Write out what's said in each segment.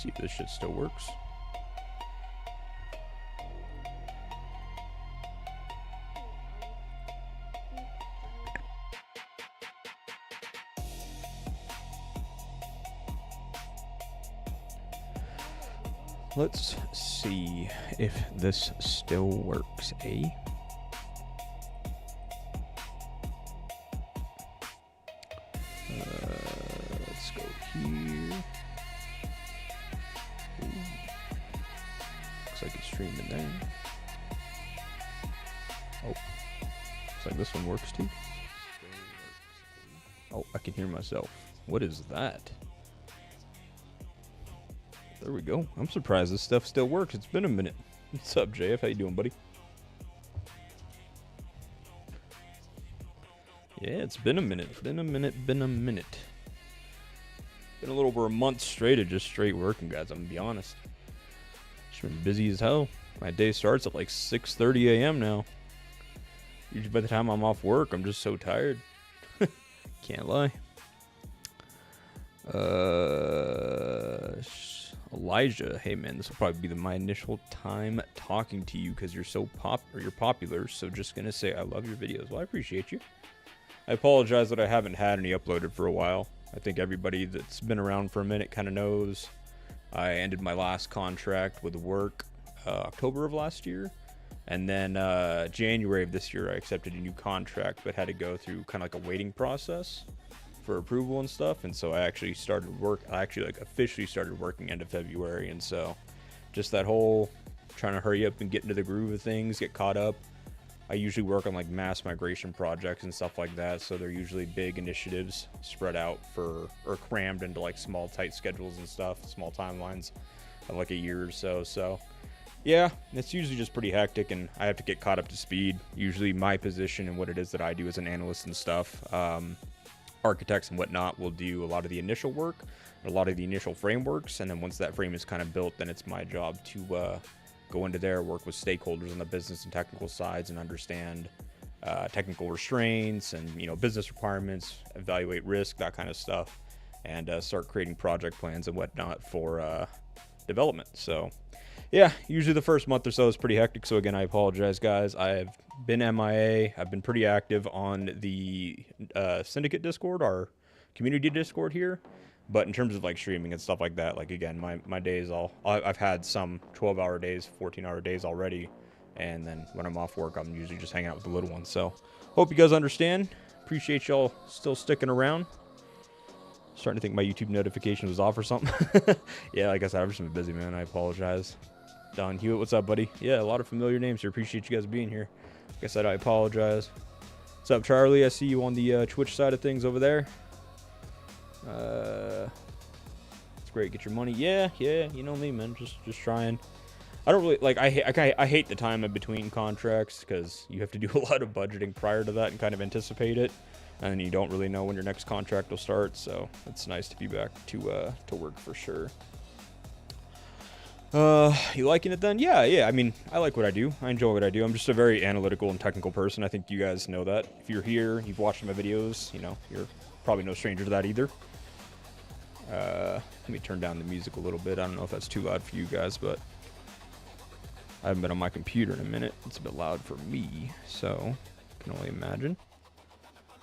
See if this shit still works. Let's see if this still works, eh? Let's go here. Ooh. Looks like it's streaming there. Oh, looks like this one works too. Oh, I can hear myself. What is that? There we go. I'm surprised this stuff still works. It's been a minute. What's up, JF? How you doing, buddy? Yeah, it's been a minute. Been a minute. Been a little over a month straight of just straight working, guys. I'm gonna be honest. Just been busy as hell. My day starts at like 6:30 a.m. now. Usually by the time I'm off work, I'm just so tired. Can't lie. Elijah, hey man, this will probably be my initial time talking to you because you're so you're popular. So just gonna say I love your videos. Well, I appreciate you. I apologize that I haven't had any uploaded for a while. I think everybody that's been around for a minute kind of knows. I ended my last contract with work October of last year, and then January of this year I accepted a new contract, but had to go through kind of like a waiting process for approval and stuff. And so I actually started work. I actually like officially started working end of February, and so just that whole trying to hurry up and get into the groove of things, get caught up. I usually work on like mass migration projects and stuff like that, so they're usually big initiatives spread out or crammed into like small tight schedules and stuff, small timelines of like a year or so. So yeah, it's usually just pretty hectic, and I have to get caught up to speed. Usually my position and what it is that I do as an analyst and stuff, architects and whatnot will do a lot of the initial work, a lot of the initial frameworks, and then once that frame is kind of built, then it's my job to go into there, work with stakeholders on the business and technical sides, and understand technical restraints and business requirements, evaluate risk, that kind of stuff, and start creating project plans and whatnot for development. So yeah, usually the first month or so is pretty hectic. So again, I apologize, guys. I've been MIA. I've been pretty active on the Syndicate Discord, our community Discord here. But in terms of like streaming and stuff like that, like again, my days I've had some 12-hour days, 14-hour days already. And then when I'm off work, I'm usually just hanging out with the little ones. So hope you guys understand. Appreciate y'all still sticking around. Starting to think my YouTube notifications was off or something. Yeah, like I said, I've just been busy, man. I apologize. Don Hewitt, what's up, buddy? Yeah, a lot of familiar names here. Appreciate you guys being here. Like I said, I apologize. What's up, Charlie? I see you on the Twitch side of things over there. It's great. Get your money. Yeah, you know me, man. Just trying. I don't really like. I hate the time in between contracts because you have to do a lot of budgeting prior to that and kind of anticipate it, and you don't really know when your next contract will start. So it's nice to be back to work for sure. You liking it then? Yeah. I mean, I like what I do. I enjoy what I do. I'm just a very analytical and technical person. I think you guys know that. If you're here, you've watched my videos, you're probably no stranger to that either. Let me turn down the music a little bit. I don't know if that's too loud for you guys, but I haven't been on my computer in a minute. It's a bit loud for me, so I can only imagine.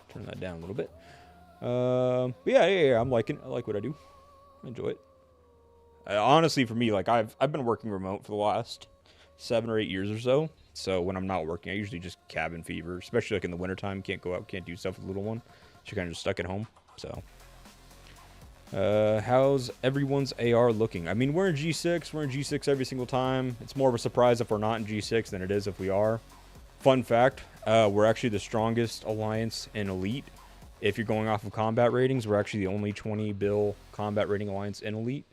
Turn that down a little bit. But yeah. I'm liking it. I like what I do. I enjoy it. Honestly, for me, like I've been working remote for the last 7 or 8 years or so. So when I'm not working, I usually just cabin fever, especially like in the wintertime. Can't go out, can't do stuff with the little one. So you're kind of just stuck at home. So how's everyone's AR looking? I mean, we're in G6. We're in G6 every single time. It's more of a surprise if we're not in G6 than it is if we are. Fun fact, we're actually the strongest alliance in Elite. If you're going off of combat ratings, we're actually the only 20 bill combat rating alliance in Elite.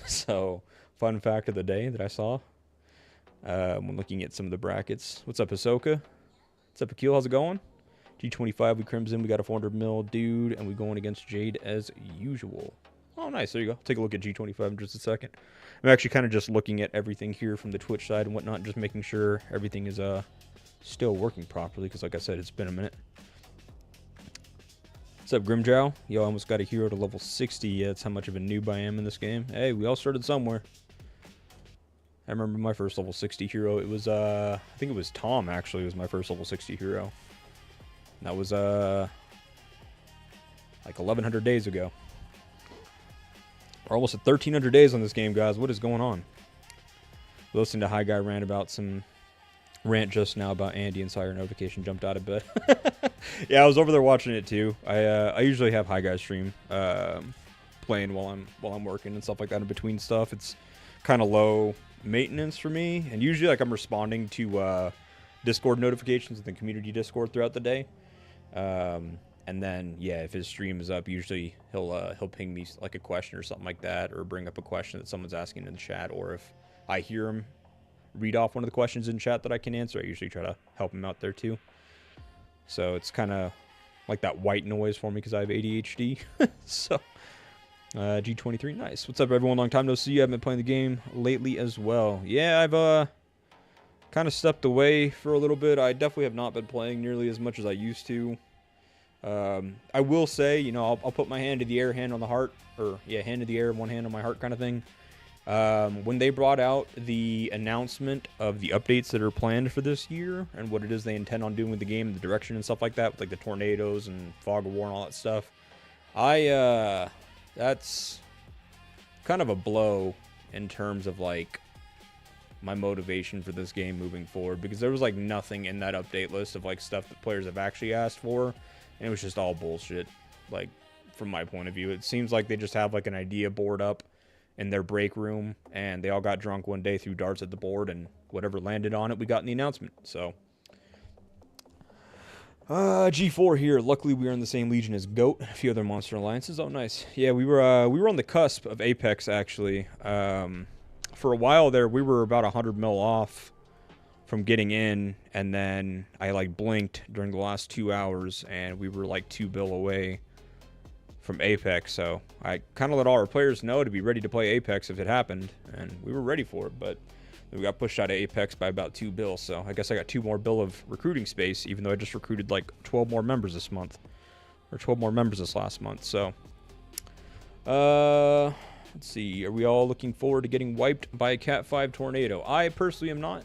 So, fun fact of the day that I saw when looking at some of the brackets. What's up, Ahsoka? What's up, Akil? How's it going? G25, we Crimson. We got a 400 mil dude, and we going against Jade as usual. Oh, nice. There you go. Take a look at G25 in just a second. I'm actually kind of just looking at everything here from the Twitch side and whatnot, just making sure everything is still working properly, because like I said, it's been a minute. What's up, Grimjow? Yo, I almost got a hero to level 60. Yeah, that's how much of a noob I am in this game. Hey, we all started somewhere. I remember my first level 60 hero. It was, I think it was Tom, actually, was my first level 60 hero. And that was, like 1,100 days ago. We're almost at 1,300 days on this game, guys. What is going on? Listening to High Guy rant just now about Andy and Sire notification jumped out of bed. Yeah, I was over there watching it too. I usually have High Guy stream playing while I'm working and stuff like that in between stuff. It's kind of low maintenance for me, and usually like I'm responding to Discord notifications in the community Discord throughout the day. And then yeah, if his stream is up, usually he'll ping me like a question or something like that, or bring up a question that someone's asking in the chat, or if I hear him read off one of the questions in chat that I can answer, I usually try to help him out there too. So it's kind of like that white noise for me because I have ADHD. So G23, nice. What's up, everyone? Long time no see. I've been playing the game lately as well. Yeah, I've kind of stepped away for a little bit. I definitely have not been playing nearly as much as I used to. I will say, you know, I'll put my hand to the air, hand on the heart, or yeah, hand to the air, one hand on my heart kind of thing. When they brought out the announcement of the updates that are planned for this year and what it is they intend on doing with the game, the direction and stuff like that, with like the tornadoes and fog of war and all that stuff, that's kind of a blow in terms of like my motivation for this game moving forward, because there was like nothing in that update list of like stuff that players have actually asked for, and it was just all bullshit. Like, from my point of view, it seems like they just have like an idea board up in their break room, and they all got drunk one day, threw darts at the board, and whatever landed on it, we got in the announcement. So G4 here. Luckily we are in the same legion as Goat, a few other monster alliances. Oh, nice. Yeah, we were on the cusp of Apex, actually. For a while there, we were about 100 mil off from getting in, and then I like blinked during the last 2 hours, and we were like 2 bill away from Apex. So I kind of let all our players know to be ready to play Apex if it happened, and we were ready for it, but we got pushed out of Apex by about 2 bill. So I guess I got 2 more bill of recruiting space, even though I just recruited like 12 more members this month, or 12 more members this last month. So let's see, are we all looking forward to getting wiped by a Cat 5 tornado? I personally am not.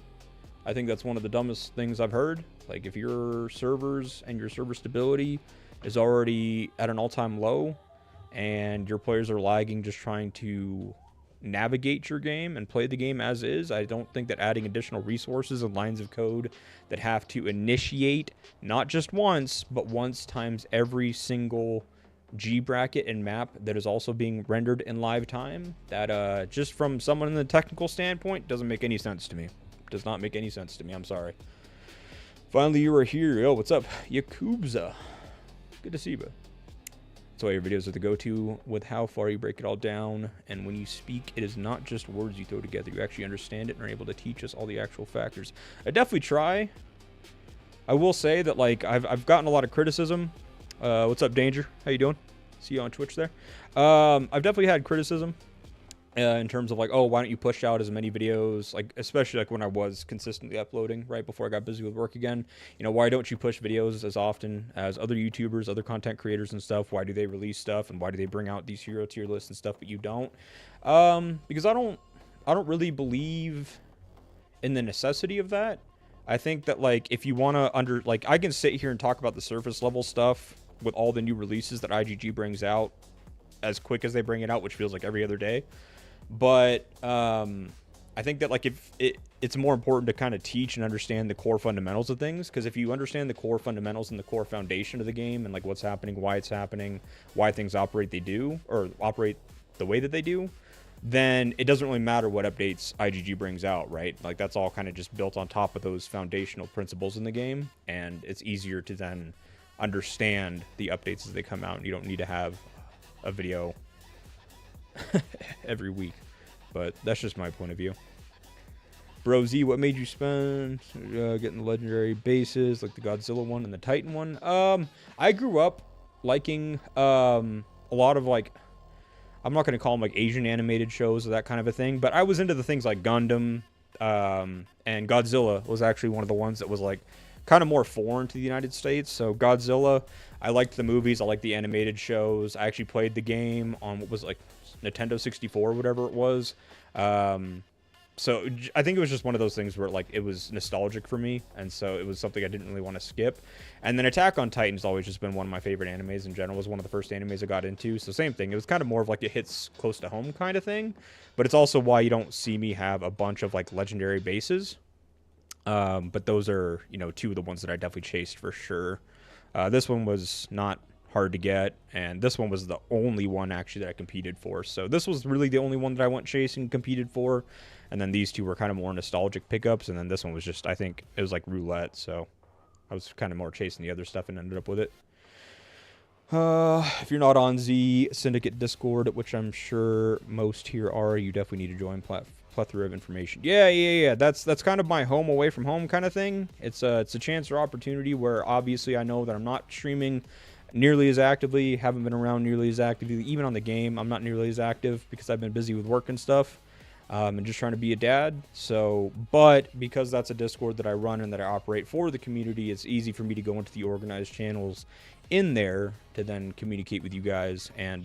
I think that's one of the dumbest things I've heard. Like, if your servers and your server stability is already at an all-time low, and your players are lagging just trying to navigate your game and play the game as is, I don't think that adding additional resources and lines of code that have to initiate not just once, but once times every single G bracket and map that is also being rendered in live time, that just from someone in the technical standpoint doesn't make any sense to me. Does not make any sense to me. I'm sorry. Finally, you are here. Yo, what's up, Yakubza? Good to see you, bud. That's why your videos are the go-to with how far you break it all down, and when you speak, it is not just words you throw together. You actually understand it and are able to teach us all the actual factors. I definitely try. I will say that, like, I've gotten a lot of criticism. What's up, Danger? How you doing? See you on Twitch there. I've definitely had criticism in terms of like, oh, why don't you push out as many videos, like especially like when I was consistently uploading right before I got busy with work again. You know, why don't you push videos as often as other YouTubers, other content creators and stuff? Why do they release stuff, and why do they bring out these hero tier lists and stuff, but you don't? Because I don't really believe in the necessity of that. I think that, like, if you want to like, I can sit here and talk about the surface level stuff with all the new releases that IGG brings out as quick as they bring it out, which feels like every other day. But I think that, like, if it's more important to kind of teach and understand the core fundamentals of things, because if you understand the core fundamentals and the core foundation of the game and like what's happening, why it's happening, why things operate the way that they do, then it doesn't really matter what updates IGG brings out, right? Like, that's all kind of just built on top of those foundational principles in the game, and it's easier to then understand the updates as they come out, and you don't need to have a video every week. But that's just my point of view. Bro Z, what made you spend getting the legendary bases like the Godzilla one and the Titan one? I grew up liking a lot of, like, I'm not going to call them like Asian animated shows or that kind of a thing, but I was into the things like Gundam, and Godzilla was actually one of the ones that was like kind of more foreign to the United States. So Godzilla, I liked the movies, I liked the animated shows. I actually played the game on what was like Nintendo 64, whatever it was. So I think it was just one of those things where like it was nostalgic for me, and so it was something I didn't really want to skip. And then Attack on Titan's always just been one of my favorite animes in general. It was one of the first animes I got into. So same thing. It was kind of more of like it hits close to home kind of thing, but it's also why you don't see me have a bunch of like legendary bases. But those are, you know, two of the ones that I definitely chased for sure. This one was not hard to get, and this one was the only one actually that I competed for. So this was really the only one that I went chasing and competed for. And then these two were kind of more nostalgic pickups, and then this one was just, I think, it was like roulette, so I was kind of more chasing the other stuff and ended up with it. If you're not on Z Syndicate Discord, which I'm sure most here are, you definitely need to join. Plethora of information. Yeah. That's kind of my home away from home kind of thing. It's a chance or opportunity where obviously I know that I'm not streaming nearly as actively, haven't been around nearly as actively. Even on the game, I'm not nearly as active because I've been busy with work and stuff. And just trying to be a dad. So, but because that's a Discord that I run and that I operate for the community, it's easy for me to go into the organized channels in there to then communicate with you guys and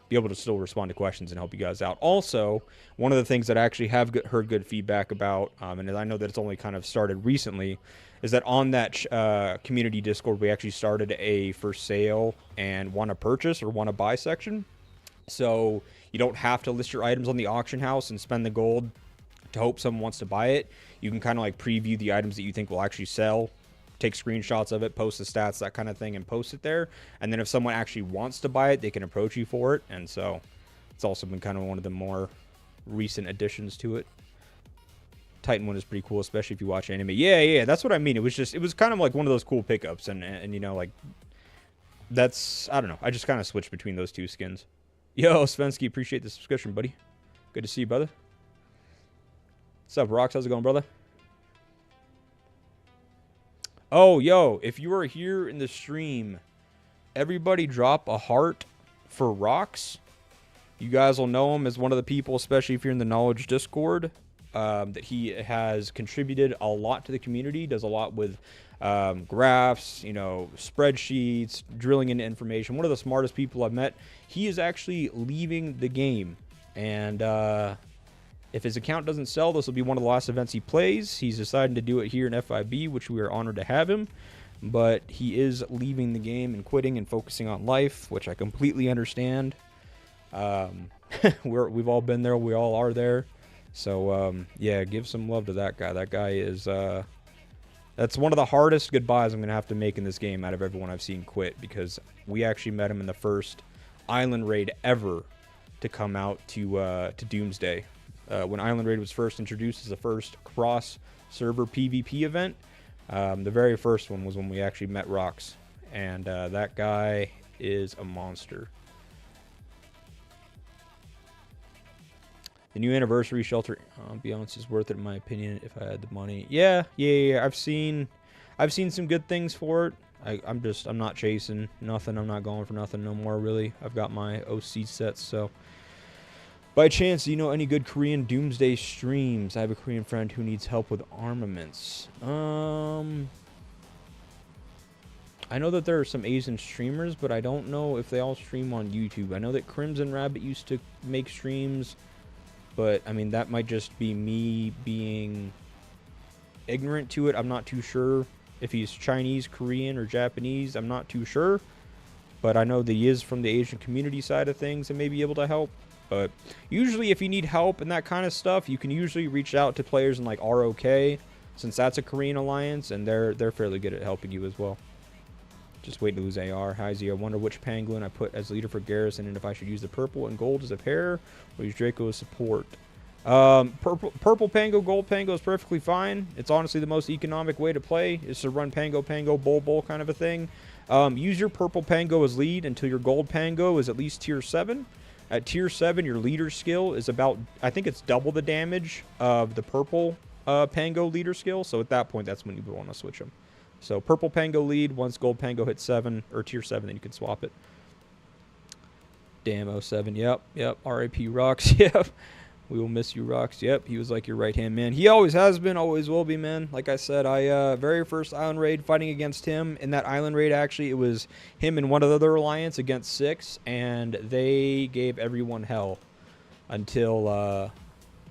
be able to still respond to questions and help you guys out. Also, one of the things that I actually have heard good feedback about, and I know that it's only kind of started recently, is that on that community Discord, we actually started a for sale and want to purchase or want to buy section. So you don't have to list your items on the auction house and spend the gold to hope someone wants to buy it. You can kind of like preview the items that you think will actually sell, take screenshots of it, post the stats, that kind of thing, and post it there. And then if someone actually wants to buy it, they can approach you for it. And so it's also been kind of one of the more recent additions to it. Titan one is pretty cool, especially if you watch anime. Yeah, that's what I mean. It was kind of like one of those cool pickups, and you know, like that's, I don't know. I just kind of switched between those two skins. Yo, Svensky, appreciate the subscription, buddy. Good to see you, brother. What's up, Rocks? How's it going, brother? Oh, yo, if you are here in the stream, everybody drop a heart for Rocks. You guys will know him as one of the people, especially if you're in the Knowledge Discord, that he has contributed a lot to the community, does a lot with graphs, you know, spreadsheets, drilling into information. One of the smartest people I've met. He is actually leaving the game, and if his account doesn't sell, this will be one of the last events he plays. He's decided to do it here in FIB, which we are honored to have him, but he is leaving the game and quitting and focusing on life, which I completely understand. We've all been there. We all are there. So, yeah, give some love to that guy. That guy is, that's one of the hardest goodbyes I'm going to have to make in this game out of everyone I've seen quit, because we actually met him in the first Island Raid ever to come out to Doomsday. When Island Raid was first introduced as the first cross-server PvP event, the very first one was when we actually met Rox, and that guy is a monster. The new anniversary shelter ambiance is worth it in my opinion if I had the money. Yeah. I've seen some good things for it. I'm not chasing nothing. I'm not going for nothing no more, really. I've got my OC sets, so. By chance, do you know any good Korean Doomsday streams? I have a Korean friend who needs help with armaments. I know that there are some Asian streamers, but I don't know if they all stream on YouTube. I know that Crimson Rabbit used to make streams, but, I mean, that might just be me being ignorant to it. I'm not too sure if he's Chinese, Korean, or Japanese. I'm not too sure. But I know that he is from the Asian community side of things and may be able to help. But usually if you need help and that kind of stuff, you can usually reach out to players in, like, ROK, since that's a Korean alliance, and they're fairly good at helping you as well. Just wait to lose AR. Hi, Z. I wonder which Pangolin I put as leader for Garrison, and if I should use the purple and gold as a pair, or use Draco as support. Purple Pango, gold Pango is perfectly fine. It's honestly the most economic way to play, is to run Pango, Bull kind of a thing. Use your purple Pango as lead until your gold Pango is at least tier 7. At tier 7, your leader skill is about, I think it's double the damage of the purple Pango leader skill. So at that point, that's when you would want to switch them. So purple Pango lead, once gold Pango hits 7, or tier 7, then you can swap it. Damn, 07, yep, RIP Rocks, yep. We will miss you, Rocks. Yep, he was like your right-hand man. He always has been, always will be, man. Like I said, very first island raid fighting against him. In that island raid, actually, it was him and one other alliance against 6, and they gave everyone hell until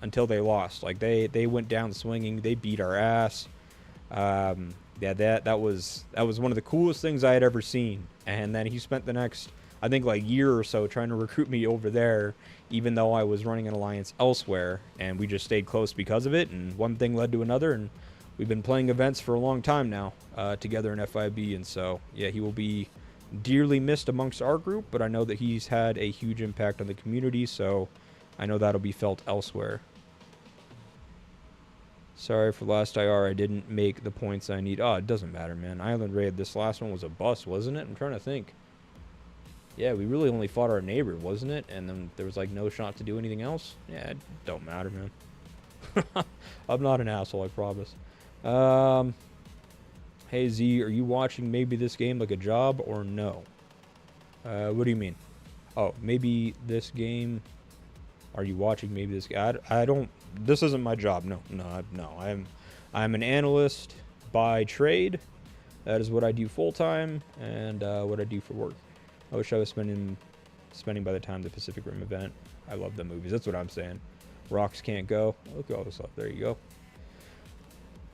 they lost. Like, they went down swinging. They beat our ass. Yeah, that was one of the coolest things I had ever seen. And then he spent the next, I think, like year or so trying to recruit me over there, even though I was running an alliance elsewhere, and we just stayed close because of it, and one thing led to another, and we've been playing events for a long time now together in FIB, and so, yeah, he will be dearly missed amongst our group, but I know that he's had a huge impact on the community, so I know that'll be felt elsewhere. Sorry for last IR, I didn't make the points I need. Oh, it doesn't matter, man. Island Raid, this last one was a bust, wasn't it? I'm trying to think. Yeah, we really only fought our neighbor, wasn't it? And then there was, like, no shot to do anything else? Yeah, it don't matter, man. I'm not an asshole, I promise. Hey, Z, are you watching maybe this game like a job or no? What do you mean? Oh, maybe this game... Are you watching maybe this game? I don't... This isn't my job. No. I'm an analyst by trade. That is what I do full-time and what I do for work. I wish I was spending by the time the Pacific Rim event. I love the movies. That's what I'm saying. Rocks can't go. Look at all this stuff. There you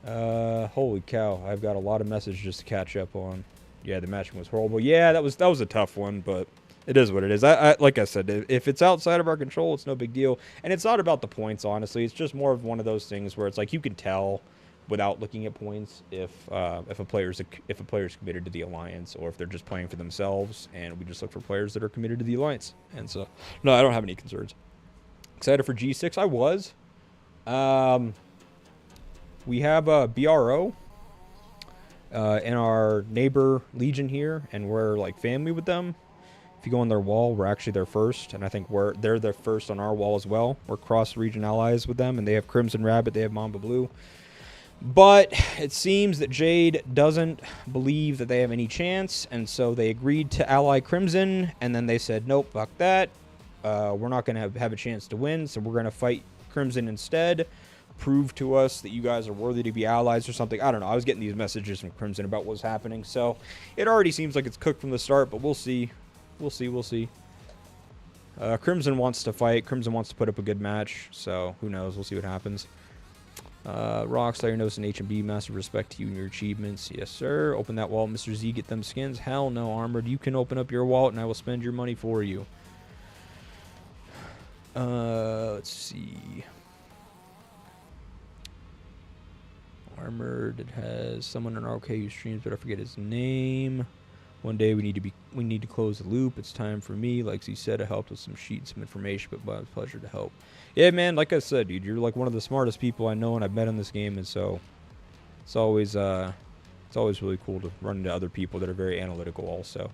go. Holy cow. I've got a lot of messages to catch up on. Yeah, the matching was horrible. Yeah, that was a tough one, but it is what it is. I like I said, if it's outside of our control, it's no big deal. And it's not about the points, honestly. It's just more of one of those things where it's like you can tell without looking at points if a player's committed to the alliance or if they're just playing for themselves, and we just look for players that are committed to the alliance. And so, no, I don't have any concerns. Excited for G6? I was. We have a BRO in our neighbor Legion here, and we're like family with them. If you go on their wall, we're actually their first, and I think they're their first on our wall as well. We're cross-region allies with them, and they have Crimson Rabbit, they have Mamba Blue. But it seems that Jade doesn't believe that they have any chance, and so they agreed to ally Crimson, and then they said, nope, fuck that. We're not going to have a chance to win, so we're going to fight Crimson instead. Prove to us that you guys are worthy to be allies or something. I don't know. I was getting these messages from Crimson about what was happening, so it already seems like it's cooked from the start, but we'll see. We'll see. Crimson wants to fight. Crimson wants to put up a good match, so who knows? We'll see what happens. Rockstar knows an H&B. Massive respect to you and your achievements. Yes, sir. Open that wallet, Mr. Z. Get them skins. Hell no, Armored. You can open up your wallet, and I will spend your money for you. Let's see. Armored. It has someone in RK who streams, but I forget his name. One day we need to close the loop. It's time for me. Like he said, I helped with some sheets, some information, but it was a pleasure to help. Yeah, man, like I said, dude, you're like one of the smartest people I know and I've met in this game, and so it's always really cool to run into other people that are very analytical also.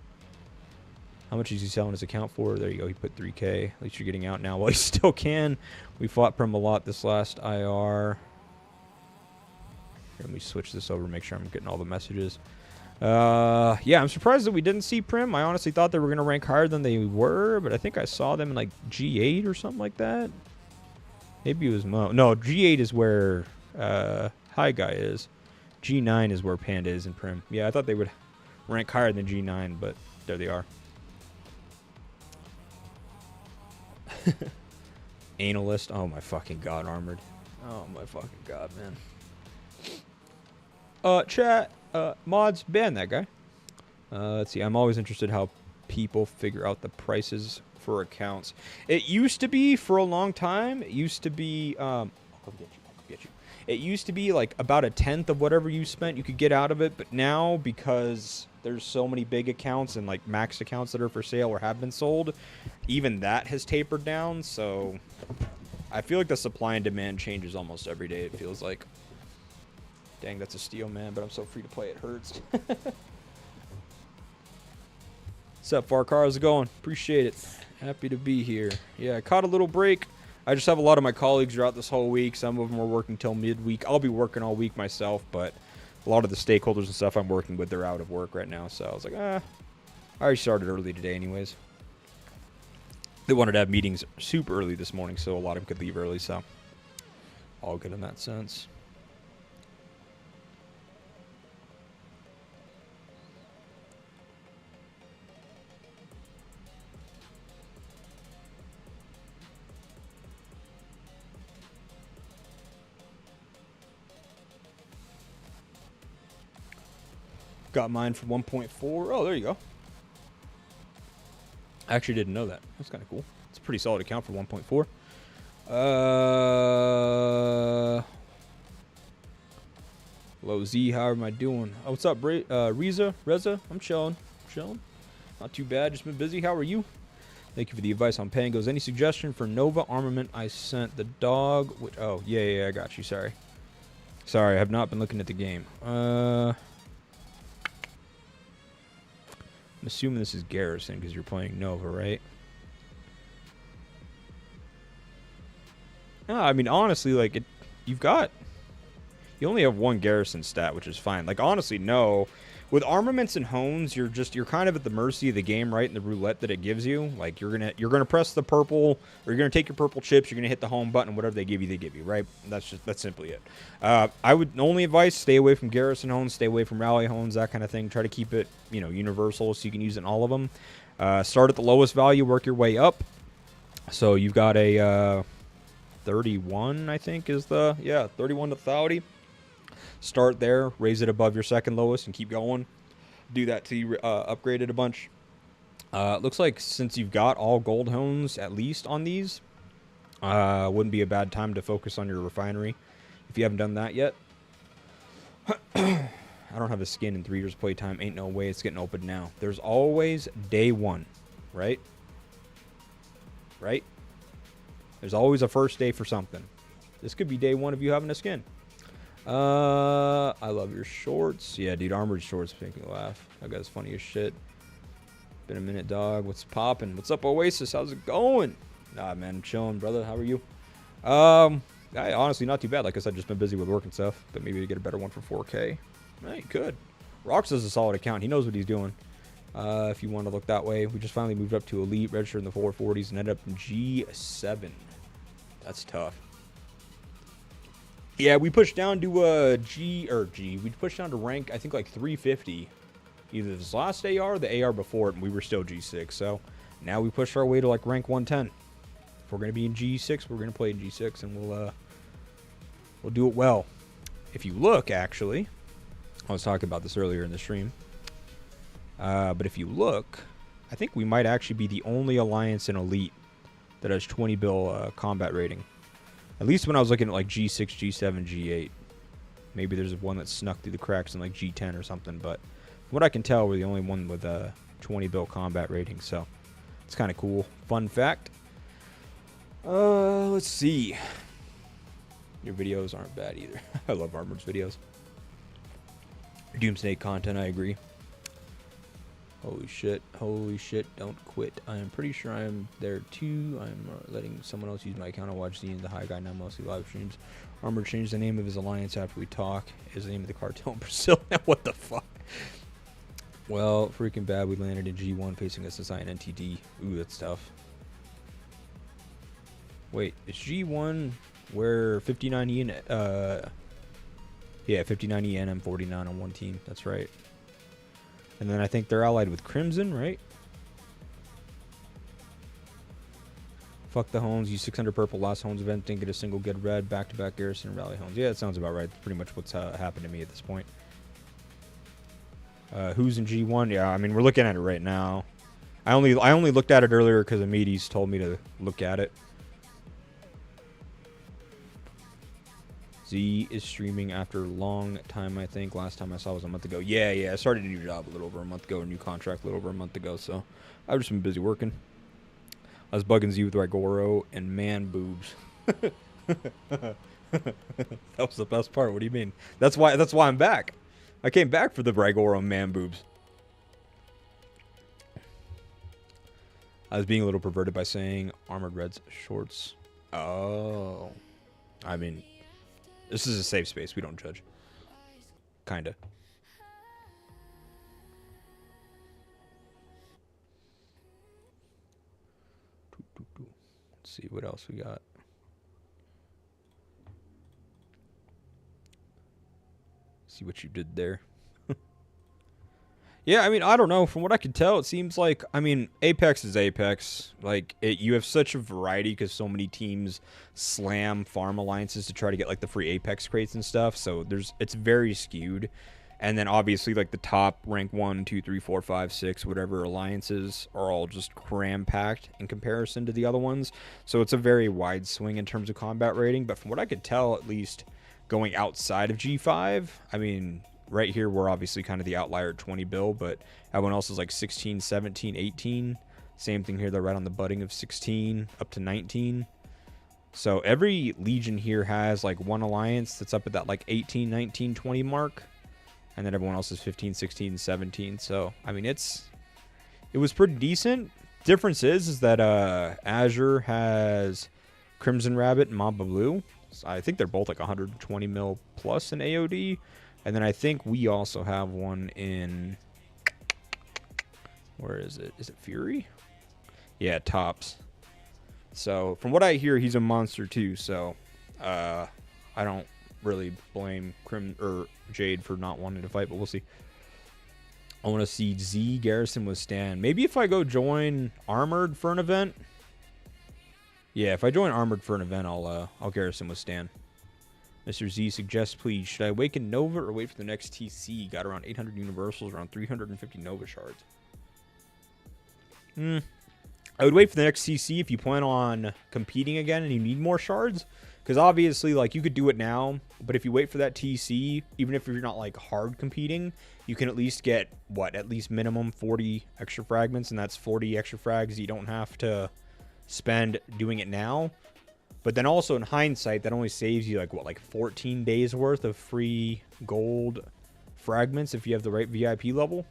How much is he selling his account for? There you go, he put 3K. At least you're getting out now while you still can. We fought Prim a lot this last IR. Here, let me switch this over, make sure I'm getting all the messages. Yeah, I'm surprised that we didn't see Prim. I honestly thought they were going to rank higher than they were, but I think I saw them in like G8 or something like that. Maybe it was Mo. No, G8 is where High Guy is. G9 is where Panda is in Prim. Yeah, I thought they would rank higher than G9, but there they are. Analyst. Oh my fucking god, Armored. Oh my fucking god, man. Chat. Mods, ban that guy. Let's see. I'm always interested how people figure out the prices for accounts. It used to be for a long time. It used to be. I'll come get you. It used to be like about 1/10 of whatever you spent you could get out of it. But now, because there's so many big accounts and like max accounts that are for sale or have been sold, even that has tapered down. So I feel like the supply and demand changes almost every day. It feels like. Dang, that's a steal, man, but I'm so free to play, it hurts. What's up, Farcar? How's it going? Appreciate it. Happy to be here. Yeah, I caught a little break. I just have a lot of my colleagues throughout this whole week. Some of them are working till midweek. I'll be working all week myself, but a lot of the stakeholders and stuff I'm working with, they're out of work right now. So I was like, I already started early today anyways. They wanted to have meetings super early this morning, so a lot of them could leave early, so all good in that sense. Got mine for 1.4. Oh, there you go. I actually didn't know that. That's kind of cool. It's a pretty solid account for 1.4. Hello, Z. How am I doing? Oh, what's up, Reza? I'm chilling. Not too bad. Just been busy. How are you? Thank you for the advice on Pangos. Any suggestion for Nova armament? I sent the dog. Which, oh, yeah, I got you. Sorry, I have not been looking at the game. I'm assuming this is Garrison because you're playing Nova, right? No, I mean, honestly, like, you only have one Garrison stat, which is fine. Like, honestly, no. With armaments and hones, you're kind of at the mercy of the game, right? And the roulette that it gives you. Like, you're gonna press the purple, or you're gonna take your purple chips. You're gonna hit the home button, whatever they give you, right? That's simply it. I would only advise stay away from Garrison hones, stay away from rally hones, that kind of thing. Try to keep it, universal, so you can use it in all of them. Start at the lowest value, work your way up. So you've got a 31, I think, is 31 to 30. Start there, raise it above your second lowest, and keep going. Do that till you upgrade it a bunch. Looks like since you've got all gold hones, at least on these, wouldn't be a bad time to focus on your refinery if you haven't done that yet. I don't have a skin in 3 years playtime. Ain't no way it's getting opened now. There's always day one, right? Right? There's always a first day for something. This could be day one of you having a skin. I love your shorts. Yeah, dude, armored shorts make me laugh. That guy's funny as shit. Been a minute, dog. What's poppin'? What's up, Oasis? How's it going? Nah, man, I'm chilling, brother. How are you? Honestly, not too bad. Like I said, just been busy with work and stuff. But maybe to get a better one for 4K. Hey, could. Rox is a solid account. He knows what he's doing. If you want to look that way. We just finally moved up to Elite, registered in the 440s, and ended up in G7. That's tough. Yeah, we pushed down to we pushed down to rank, I think, like 350. Either this last AR or the AR before it, and we were still G6. So now we pushed our way to like rank 110. If we're going to be in G6, we're going to play in G6, and we'll do it well. If you look, actually, I was talking about this earlier in the stream, but if you look, I think we might actually be the only alliance in Elite that has 20 bill combat rating. At least when I was looking at like G6, G7, G8. Maybe there's one that snuck through the cracks in like G10 or something. But from what I can tell, we're the only one with a 20 bill combat rating. So it's kind of cool. Fun fact. Let's see. Your videos aren't bad either. I love Armored's videos. Doomsday content, I agree. Holy shit, don't quit. I am pretty sure I am there too. I'm letting someone else use my account. I watch the high guy now, mostly live streams. Armored changed the name of his alliance after we talk. Is the name of the cartel in Brazil. What the fuck? Well, freaking bad. We landed in G1 facing SSI and NTD. Ooh, that's tough. Wait, is G1 where 59E and, yeah, 59E and M49 on one team. That's right. And then I think they're allied with Crimson, right? Fuck the Hones. Use 600 purple. Last Hones event. Didn't get a single good red. Back-to-back Garrison and Rally Hones. Yeah, that sounds about right. That's pretty much what's happened to me at this point. Who's in G1? Yeah, I mean, we're looking at it right now. I only looked at it earlier because Amides told me to look at it. Z is streaming after a long time, I think. Last time I saw was a month ago. Yeah, I started a new job a little over a month ago, a new contract a little over a month ago, so I've just been busy working. I was bugging Z with Rigoro and man boobs. That was the best part. What do you mean? That's why I'm back. I came back for the Rigoro man boobs. I was being a little perverted by saying Armored Red's shorts. Oh. I mean, this is a safe space. We don't judge. Kinda. Let's see what else we got. See what you did there. Yeah, I mean, I don't know. From what I can tell, it seems like, I mean, Apex is Apex. Like, you have such a variety because so many teams slam farm alliances to try to get, like, the free Apex crates and stuff. So it's very skewed. And then, obviously, like, the top rank 1, 2, 3, 4, 5, 6, whatever alliances are all just cram-packed in comparison to the other ones. So it's a very wide swing in terms of combat rating. But from what I could tell, at least going outside of G5, I mean, right here, we're obviously kind of the outlier at 20 bill, but everyone else is like 16, 17, 18. Same thing here. They're right on the budding of 16 up to 19. So every Legion here has like one alliance that's up at that like 18, 19, 20 mark. And then everyone else is 15, 16, 17. So, I mean, it was pretty decent. Difference is that Azure has Crimson Rabbit and Mamba Blue. So I think they're both like 120 mil plus in AOD. And then I think we also have one in, where is it? Is it Fury? Yeah, Tops. So from what I hear, he's a monster too. So I don't really blame Jade for not wanting to fight, but we'll see. I want to see Z Garrison with Stan. Maybe if I go join Armored for an event. Yeah, if I join Armored for an event, I'll Garrison with Stan. Mr. Z suggests, please, should I awaken Nova or wait for the next TC? Got around 800 universals, around 350 Nova shards. I would wait for the next TC if you plan on competing again and you need more shards. Because obviously, like, you could do it now, but if you wait for that TC, even if you're not, like, hard competing, you can at least get, what, at least minimum 40 extra fragments, and that's 40 extra frags you don't have to spend doing it now. But then also in hindsight, that only saves you like, what, like 14 days worth of free gold fragments if you have the right VIP level.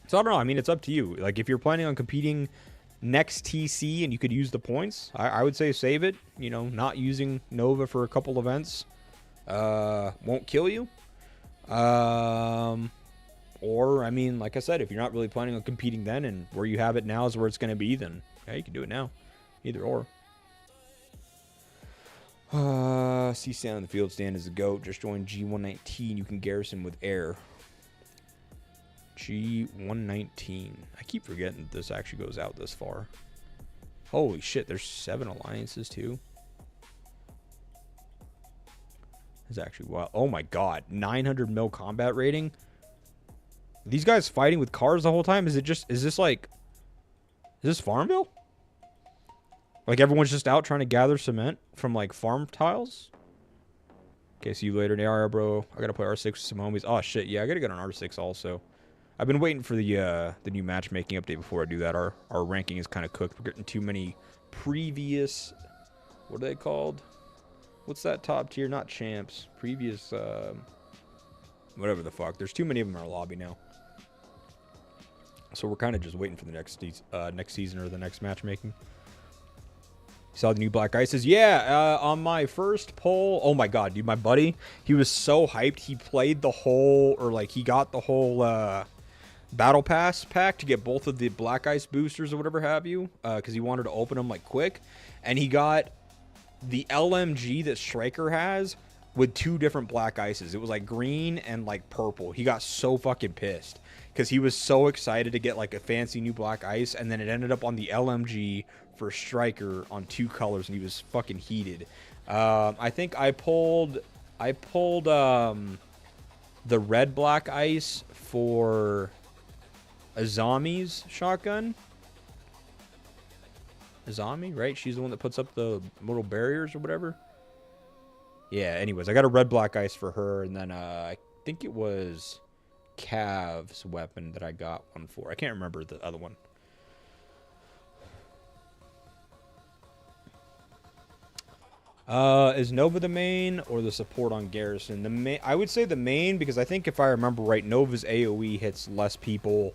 So I don't know. I mean, it's up to you. Like, if you're planning on competing next TC and you could use the points, I would say save it. You know, not using Nova for a couple events won't kill you. Or, I mean, like I said, if you're not really planning on competing then and where you have it now is where it's going to be, then yeah, you can do it now. Either or. See Stan on the field. Stan is a GOAT. Just joined G119. You can Garrison with air. G119. I keep forgetting that this actually goes out this far. Holy shit, there's 7 alliances too. It's actually wild. Oh my god, 900 mil combat rating. Are these guys fighting with cars the whole time? Is this Farmville? Like, everyone's just out trying to gather cement from, like, farm tiles? Okay, see you later. Yeah, bro. I gotta play R6 with some homies. Oh, shit. Yeah, I gotta get on R6 also. I've been waiting for the new matchmaking update before I do that. Our ranking is kind of cooked. We're getting too many previous... What are they called? What's that top tier? Not champs. Previous... whatever the fuck. There's too many of them in our lobby now. So we're kind of just waiting for the next season or the next matchmaking. Saw the new Black Ices. Yeah, on my first poll. Oh my god, dude, my buddy, he was so hyped. He played the whole, or like he got the whole Battle Pass pack to get both of the Black Ice boosters or whatever have you, because he wanted to open them like quick. And he got the LMG that Striker has with 2 different Black Ices. It was like green and like purple. He got so fucking pissed because he was so excited to get like a fancy new Black Ice, and then it ended up on the LMG for Striker on 2 colors, and he was fucking heated. I think I pulled the red Black Ice for Azami's shotgun. Azami, right? She's the one that puts up the little barriers or whatever. Yeah, anyways, I got a red Black Ice for her, and then I think it was Cav's weapon that I got one for. I can't remember the other one. Is Nova the main or the support on Garrison? The main, I would say the main, because I think if I remember right, Nova's AoE hits less people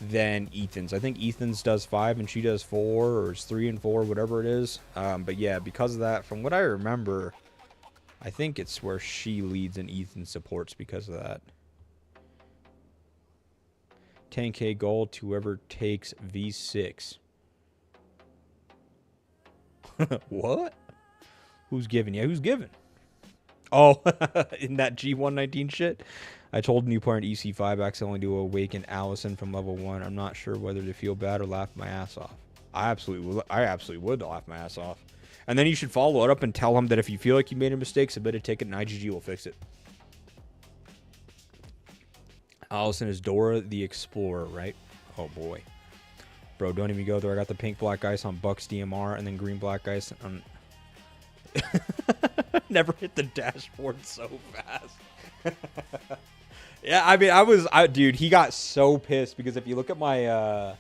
than Ethan's. I think Ethan's does 5 and she does 4, or it's 3 and 4, whatever it is. But yeah, because of that, from what I remember, I think it's where she leads and Ethan supports because of that. 10k gold to whoever takes V6. What? Who's giving? Yeah, who's giving? Oh, in that G119 shit? I told a new player in EC5 accidentally to awaken Allison from level 1. I'm not sure whether to feel bad or laugh my ass off. I absolutely would laugh my ass off. And then you should follow it up and tell him that if you feel like you made a mistake, submit a ticket and IGG will fix it. Allison is Dora the Explorer, right? Oh boy. Bro, don't even go there. I got the pink black ice on Bucks DMR and then green black ice on... Never hit the dashboard so fast. Yeah, I mean, dude, he got so pissed because if you look at my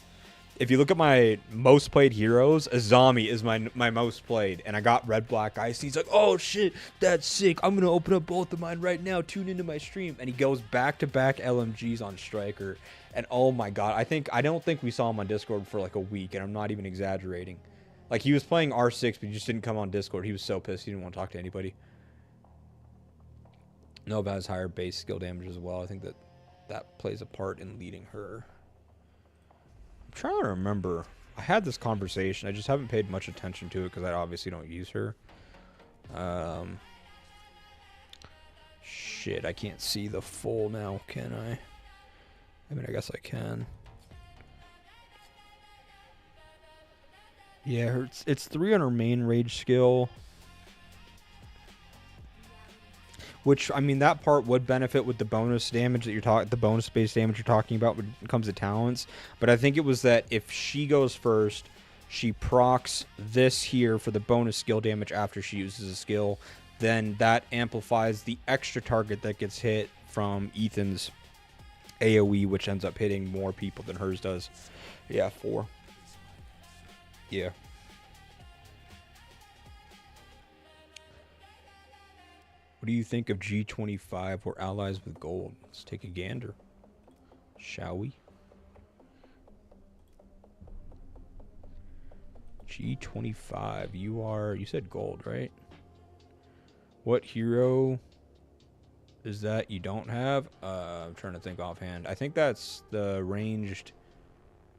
most played heroes, Azami is my most played, and I got red black ice. He's like, oh shit, that's sick. I'm gonna open up both of mine right now. Tune into my stream, and he goes back to back LMGs on Striker, and oh my god, I don't think we saw him on Discord for like a week, and I'm not even exaggerating. Like, he was playing R6, but he just didn't come on Discord. He was so pissed. He didn't want to talk to anybody. Nova has higher base skill damage as well. I think that plays a part in leading her. I'm trying to remember. I had this conversation. I just haven't paid much attention to it because I obviously don't use her. Shit, I can't see the full now, can I? I mean, I guess I can. Yeah, it's 3 on her main rage skill. Which, I mean, that part would benefit with the bonus damage that you're talking, the bonus base damage you're talking about when it comes to talents. But I think it was that if she goes first, she procs this here for the bonus skill damage after she uses a skill. Then that amplifies the extra target that gets hit from Ethan's AoE, which ends up hitting more people than hers does. Yeah, 4. Yeah. What do you think of G25 or allies with gold? Let's take a gander. Shall we? G25. You said gold, right? What hero is that you don't have? I'm trying to think offhand. I think that's the ranged...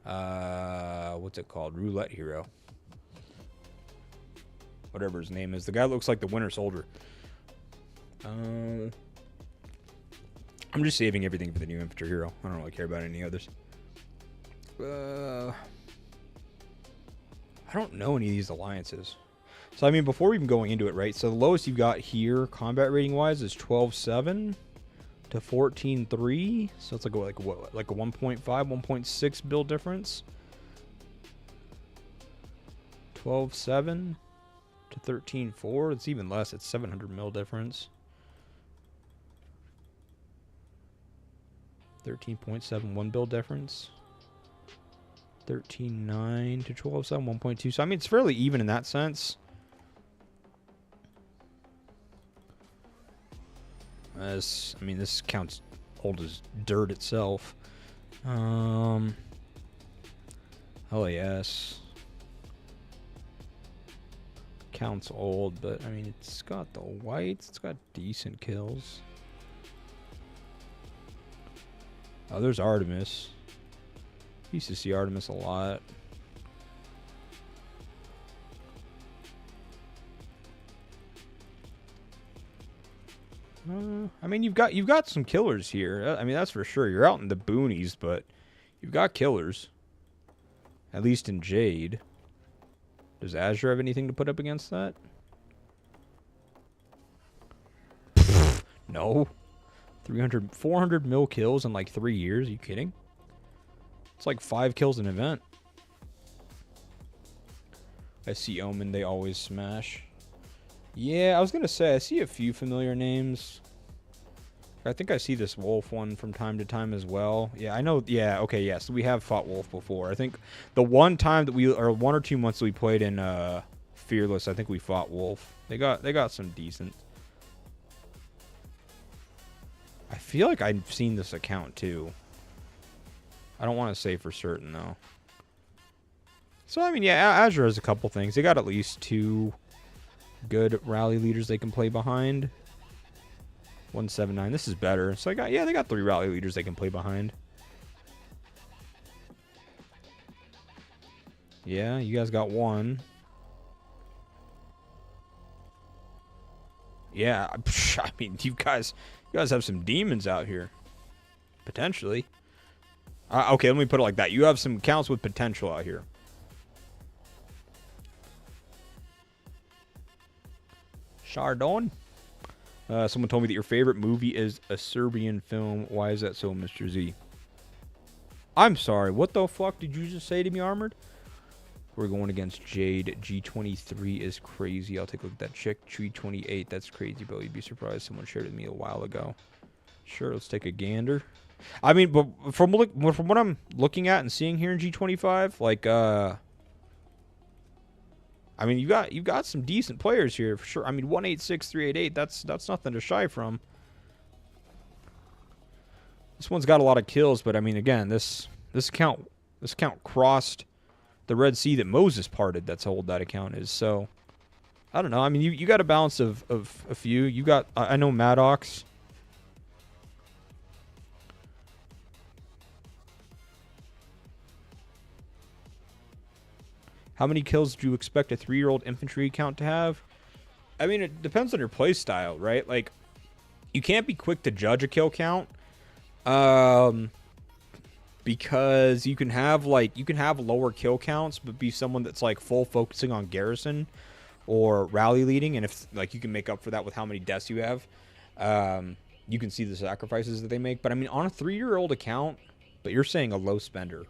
what's it called? Roulette hero. Whatever his name is. The guy looks like the Winter Soldier. I'm just saving everything for the new infantry hero. I don't really care about any others. I don't know any of these alliances. So, I mean, before even going into it, right? So, the lowest you've got here, combat rating-wise, is 12.7 to 14.3. So, it's like a 1.5, 1.6 build difference. 12.7 to 13.4. It's even less. It's 700 mil difference. 13.71 build difference. 13.9 to 12.7, 1.2. So, I mean, it's fairly even in that sense. I mean, this counts old as dirt itself. LAS counts old, but I mean, it's got the whites. It's got decent kills. Oh, there's Artemis. Used to see Artemis a lot. I mean, you've got some killers here. I mean, that's for sure. You're out in the boonies, but you've got killers. At least in Jade. Does Azure have anything to put up against that? No. 400 mil kills in like 3 years. Are you kidding? It's like 5 kills an event. I see Omen. They always smash. Yeah, I was going to say, I see a few familiar names. I think I see this Wolf one from time to time as well. Yeah, I know. Yeah, okay, yeah. So we have fought Wolf before. I think the one time that or 1 or 2 months that we played in Fearless, I think we fought Wolf. They got some decent. I feel like I've seen this account too. I don't want to say for certain though. So I mean, yeah, Azure has a couple things. They got at least 2 good rally leaders they can play behind. 179. This is better. So they got 3 rally leaders they can play behind. Yeah, you guys got 1. Yeah, I mean, you guys have some demons out here. Potentially. Okay, let me put it like that. You have some accounts with potential out here. Chardon. Someone told me that your favorite movie is a Serbian film. Why is that so, Mr. Z? I'm sorry. What the fuck did you just say to me, Armored? We're going against Jade. G23 is crazy. I'll take a look at that chick. G28. That's crazy, bro. You'd be surprised. Someone shared it with me a while ago. Sure, let's take a gander. I mean, but from what I'm looking at and seeing here in G25, like, I mean, you got some decent players here for sure. I mean, 186388. That's nothing to shy from. This one's got a lot of kills, but I mean, again, this account crossed the Red Sea that Moses parted. That's how old that account is. So, I don't know. I mean, you got a balance of a few. You got, I know Maddox. How many kills do you expect a 3-year-old infantry account to have? I mean, it depends on your play style, right? Like, you can't be quick to judge a kill count. Because you can have lower kill counts, but be someone that's like full focusing on Garrison or rally leading, and if like you can make up for that with how many deaths you have, you can see the sacrifices that they make. But I mean, on a 3-year-old account, but you're saying a low spender.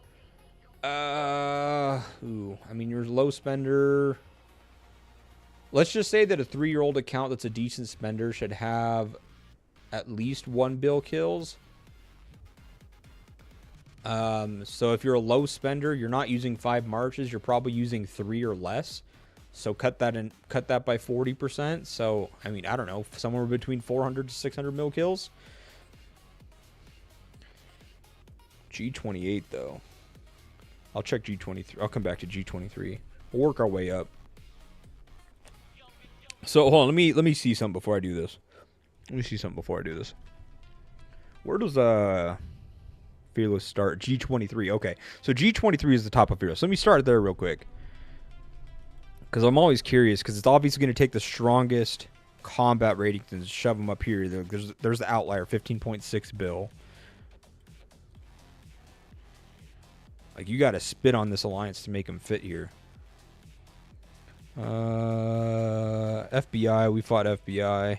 I mean, your low spender. Let's just say that a 3-year-old account that's a decent spender should have at least 1 bill kills. So if you're a low spender, you're not using 5 marches, you're probably using 3 or less. So cut that by 40%. So, I mean, I don't know, somewhere between 400 to 600 mil kills. G28 though. I'll check G23. I'll come back to G23. We'll work our way up. So hold on, let me see something before I do this. Where does Fearless start? G23. Okay, so G23 is the top of Fearless. Let me start there real quick, because I'm always curious, because it's obviously going to take the strongest combat ratings and shove them up here. There's the outlier, 15.6 bill. Like, you got to spit on this alliance to make them fit here. FBI, we fought FBI.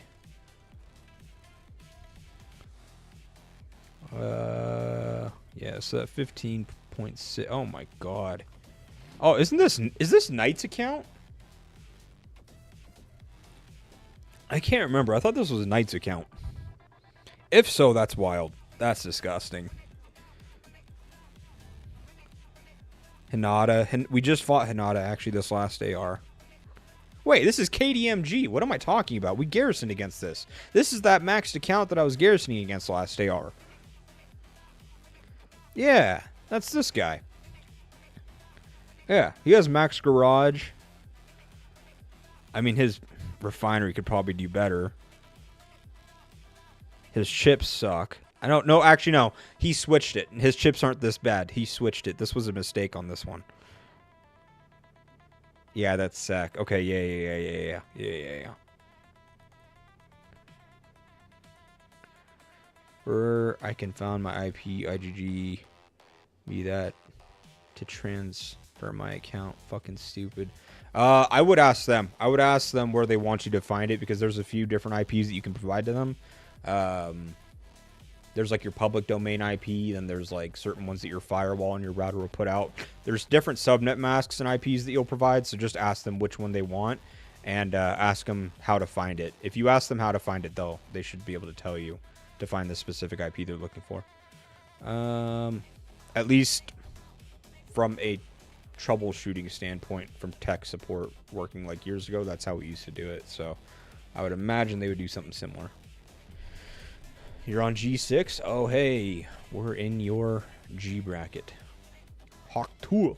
Yeah, so that 15.6. Oh my god. Oh, is this Knight's account? I can't remember. I thought this was a Knight's account. If so, that's wild. That's disgusting. Hinata. We just fought Hinata, actually, this last AR. Wait, this is KDMG. What am I talking about? We garrisoned against this. This is that maxed account that I was garrisoning against last AR. Yeah, that's this guy. Yeah, he has max garage. I mean, his refinery could probably do better. His chips suck. I don't know. Actually, no. He switched it. His chips aren't this bad. He switched it. This was a mistake on this one. Yeah, that's sack. Okay, yeah. Where I can find my IP, IGG, be that to transfer my account. Fucking stupid. I would ask them. I would ask them where they want you to find it, because there's a few different IPs that you can provide to them. There's like your public domain IP, then there's like certain ones that your firewall and your router will put out. There's different subnet masks and IPs that you'll provide, so just ask them which one they want, and ask them how to find it. If you ask them how to find it, though, they should be able to tell you to find the specific IP they're looking for. At least from a troubleshooting standpoint, from tech support working like years ago, that's how we used to do it. So I would imagine they would do something similar. You're on G6? Oh, hey. We're in your G bracket. Hawk Tool.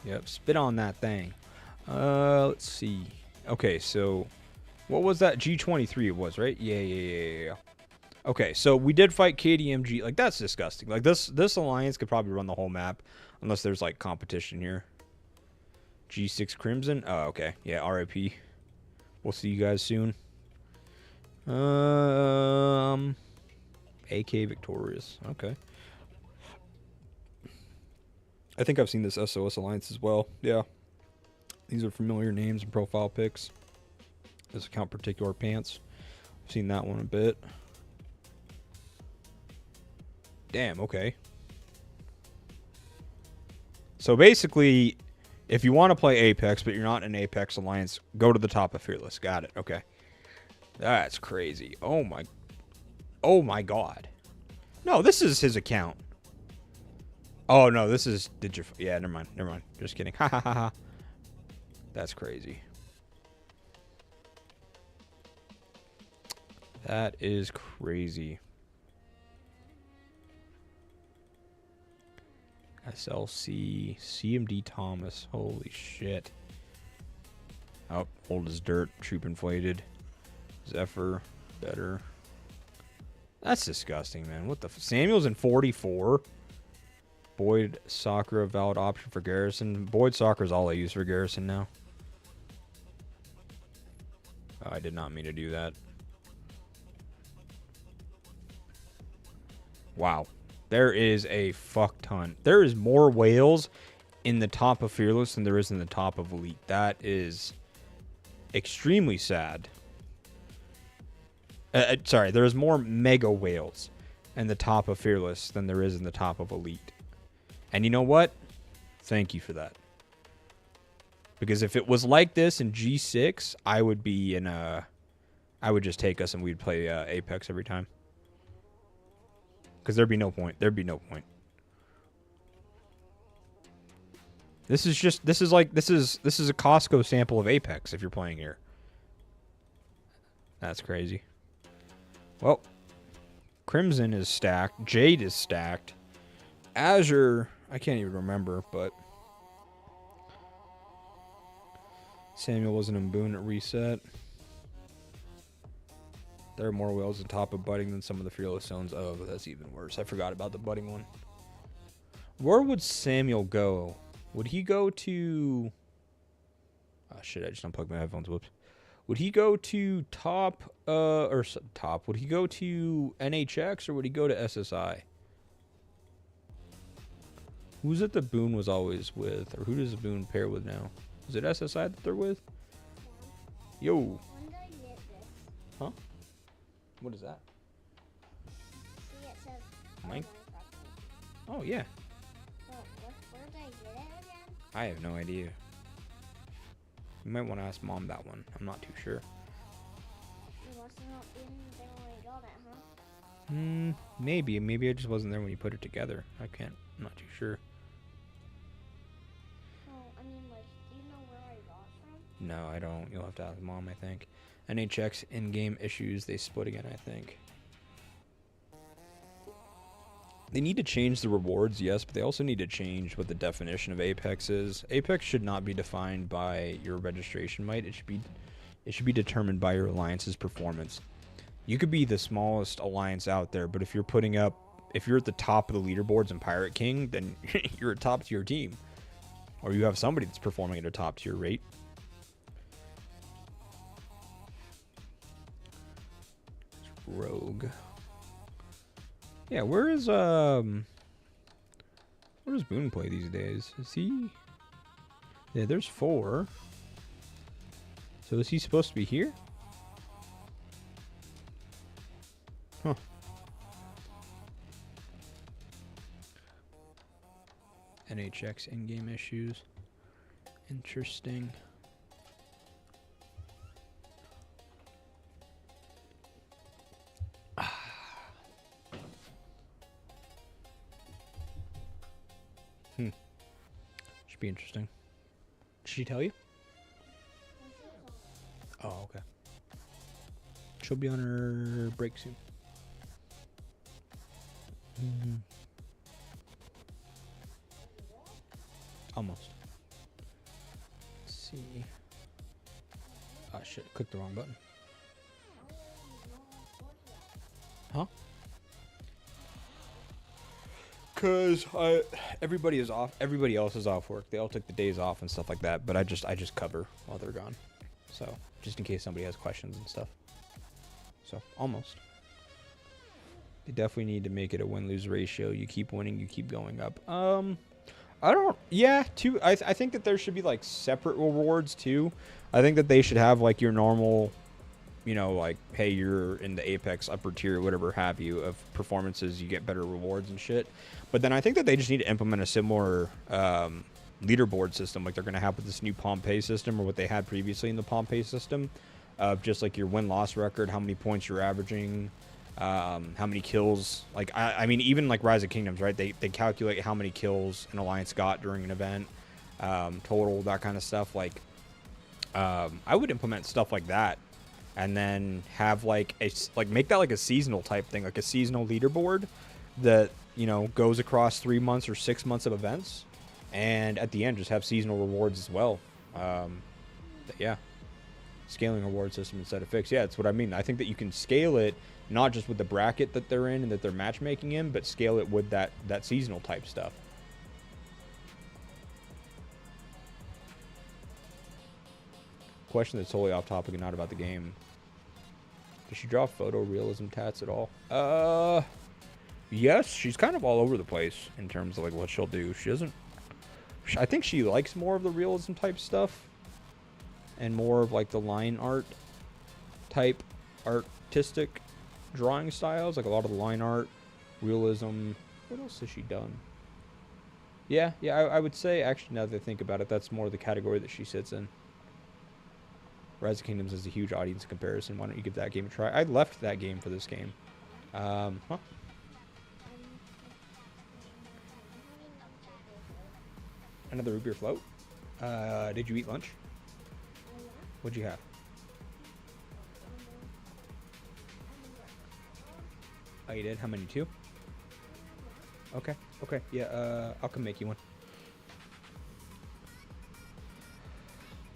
Yep, spit on that thing. Let's see. Okay, so what was that? G23 it was, right? Yeah. Okay, so we did fight KDMG. Like, that's disgusting. Like, this alliance could probably run the whole map, unless there's, like, competition here. G6 Crimson. Oh, okay. Yeah, RIP. We'll see you guys soon. AK Victorious. Okay. I think I've seen this SOS Alliance as well. Yeah. These are familiar names and profile pics. This account particular pants. I've seen that one a bit. Damn, okay. So basically, if you want to play Apex, but you're not in Apex Alliance, go to the top of Fearless. Got it. Okay. That's crazy. Oh my god. No, this is his account. Oh no, this is yeah, never mind. Never mind. Just kidding. Ha ha ha ha. That's crazy. That is crazy. SLC CMD Thomas. Holy shit. Oh, old as dirt. Troop inflated. Zephyr. Better. That's disgusting, man. What the Samuel's in 44. Boyd Soccer, a valid option for Garrison. Boyd Soccer is all I use for Garrison now. Oh, I did not mean to do that. Wow. There is a fuck ton. There is more whales in the top of Fearless than there is in the top of Elite. That is extremely sad. Sorry, there is more mega whales in the top of Fearless than there is in the top of Elite. And you know what? Thank you for that. Because if it was like this in G6, I would be in a... I would just take us and we'd play Apex every time. Because there'd be no point. There'd be no point. This is just... This is a Costco sample of Apex if you're playing here. That's crazy. Well, Crimson is stacked. Jade is stacked. Azure, I can't even remember, but Samuel wasn't in Boone at reset. There are more whales on top of budding than some of the Fearless zones. Oh, that's even worse. I forgot about the budding one. Where would Samuel go? Would he go to... Oh, shit, I just unplugged my headphones. Whoops. Would he go to top, would he go to NHX or would he go to SSI? Who's it that Boone was always with? Or who does Boone pair with now? Is it SSI that they're with? Yo. When did I get this? Huh? What is that? See, it says Mine? Minecraft. Oh, yeah. Well, where did I get it again? I have no idea. You might want to ask Mom that one. I'm not too sure. It must not be anything when I got it, huh? Maybe. Maybe I just wasn't there when you put it together. I'm not too sure. Well, I mean, like, do you know where I got it from? No, I don't. You'll have to ask Mom, I think. NHX in-game issues. They split again, I think. They need to change the rewards, yes, but they also need to change what the definition of Apex is. Apex should not be defined by your registration might. It should be determined by your alliance's performance. You could be the smallest alliance out there, but if you're at the top of the leaderboards in Pirate King, then you're a top tier team. Or you have somebody that's performing at a top tier rate. Rogue. Yeah, where does Boone play these days? Is he... Yeah, there's 4. So is he supposed to be here? Huh. NHX in-game issues. Interesting. Should be interesting. Did she tell you? Oh, okay. She'll be on her break soon. Almost. Let's see. Oh shit, clicked the wrong button. Huh? Cause everybody is off. Everybody else is off work. They all took the days off and stuff like that. But I just cover while they're gone. So just in case somebody has questions and stuff. So almost. They definitely need to make it a win-lose ratio. You keep winning, you keep going up. I don't. Yeah, too. I think that there should be like separate rewards too. I think that they should have like your normal, you know, like, hey, you're in the Apex upper tier, whatever have you, of performances, you get better rewards and shit. But then I think that they just need to implement a similar leaderboard system like they're going to have with this new Pompeii system, or what they had previously in the Pompeii system, of just like your win-loss record, how many points you're averaging, how many kills. Like, I mean, even like Rise of Kingdoms, right? They calculate how many kills an alliance got during an event, total, that kind of stuff. Like, I would implement stuff like that. And then have like make that like a seasonal type thing, like a seasonal leaderboard that, you know, goes across 3 months or 6 months of events, and at the end just have seasonal rewards as well. Yeah, scaling reward system instead of fixed. Yeah, that's what I mean. I think that you can scale it not just with the bracket that they're in and that they're matchmaking in, but scale it with that seasonal type stuff. Question that's totally off topic and not about the game. Does she draw photorealism tats at all? Yes, she's kind of all over the place in terms of like what she'll do. She doesn't. I think she likes more of the realism type stuff, and more of like the line art type artistic drawing styles. Like a lot of the line art, realism. What else has she done? Yeah, I would say actually, now that I think about it, that's more the category that she sits in. Rise of Kingdoms is a huge audience comparison. Why don't you give that game a try? I left that game for this game. Another root beer float. Did you eat lunch? What'd you have? Oh, you did? How many? 2? Okay. Yeah, I'll come make you one.